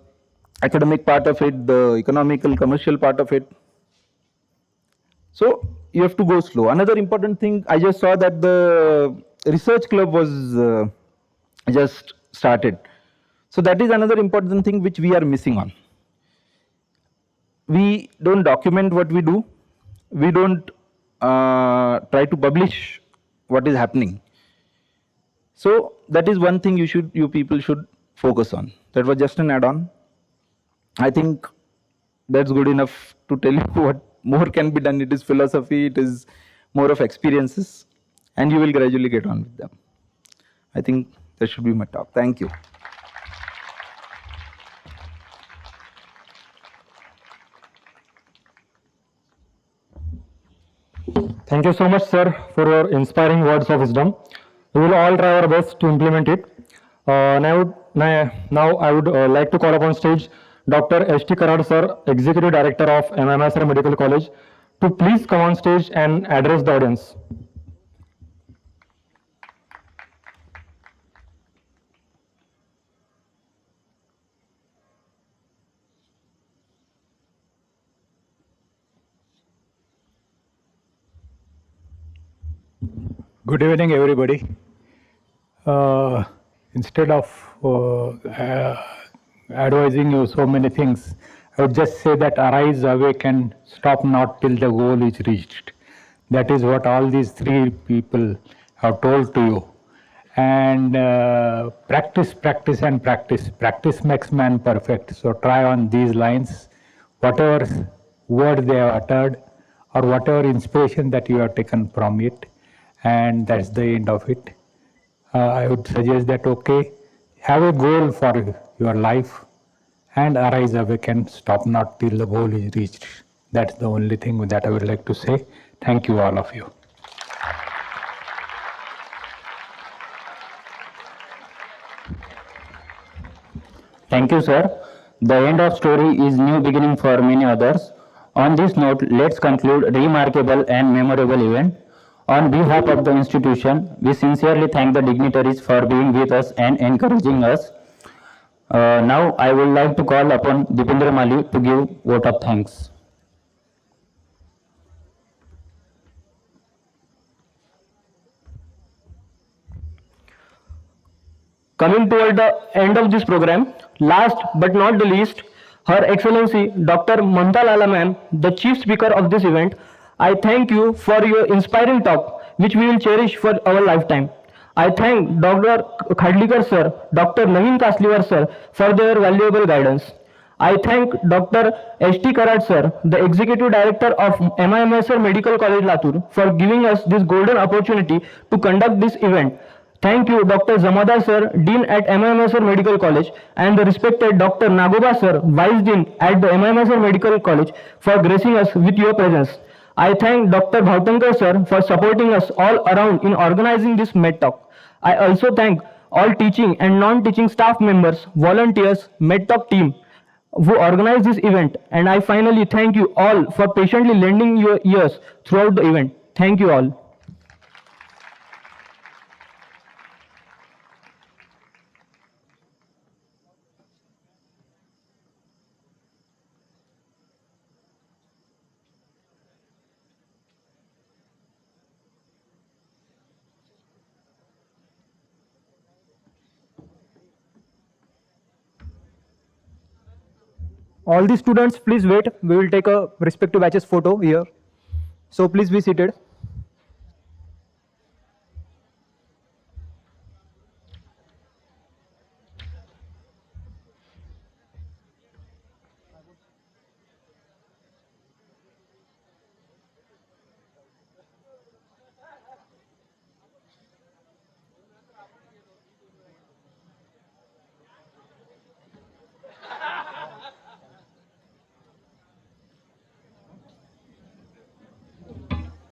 academic part of it, the economical, commercial part of it. So you have to go slow. Another important thing, I just saw that the research club was just started. So that is another important thing which we are missing on. We don't document what we do. We don't try to publish what is happening. So that is one thing you people should focus on. That was just an add-on. I think that's good enough to tell you what more can be done. It is philosophy, it is more of experiences, and you will gradually get on with them. I think that should be my talk. Thank you. Thank you so much, sir, for your inspiring words of wisdom. We will all try our best to implement it. Now I would like to call upon stage Dr. S.T. Karad, sir, Executive Director of MIMSR Medical College, to please come on stage and address the audience. Good evening, everybody. Instead of advising you so many things, I would just say that arise, awake, and stop not till the goal is reached. That is what all these three people have told to you. And practice, practice, and practice. Practice makes man perfect. So try on these lines. Whatever word they have uttered, or whatever inspiration that you have taken from it, and that's the end of it. I would suggest that, okay, have a goal for your life and arise, awake, and stop not till the goal is reached. That's the only thing that I would like to say. Thank you, all of you. Thank you, sir. The end of story is new beginning for many others. On this note, let's conclude remarkable and memorable event. On behalf of the institution, we sincerely thank the dignitaries for being with us and encouraging us. Now, I would like to call upon Dipendra Mali to give vote of thanks. Coming toward the end of this program, last but not the least, Her Excellency Dr. Mamtha Lala ma'am, the chief speaker of this event, I thank you for your inspiring talk, which we will cherish for our lifetime. I thank Dr. Khadlikar sir, Dr. Naveen Kasliwar sir for their valuable guidance. I thank Dr. S.T. Karad sir, the Executive Director of MIMSR Medical College Latur, for giving us this golden opportunity to conduct this event. Thank you, Dr. Zamadar sir, Dean at MIMSR Medical College, and the respected Dr. Nagoba sir, Vice Dean at the MIMSR Medical College, for gracing us with your presence. I thank Dr. Bhautankar sir for supporting us all around in organizing this MedTalk. I also thank all teaching and non-teaching staff members, volunteers, MedTalk team who organized this event. And I finally thank you all for patiently lending your ears throughout the event. Thank you all. All the students, please wait. We will take a respective batches photo here. So please be seated.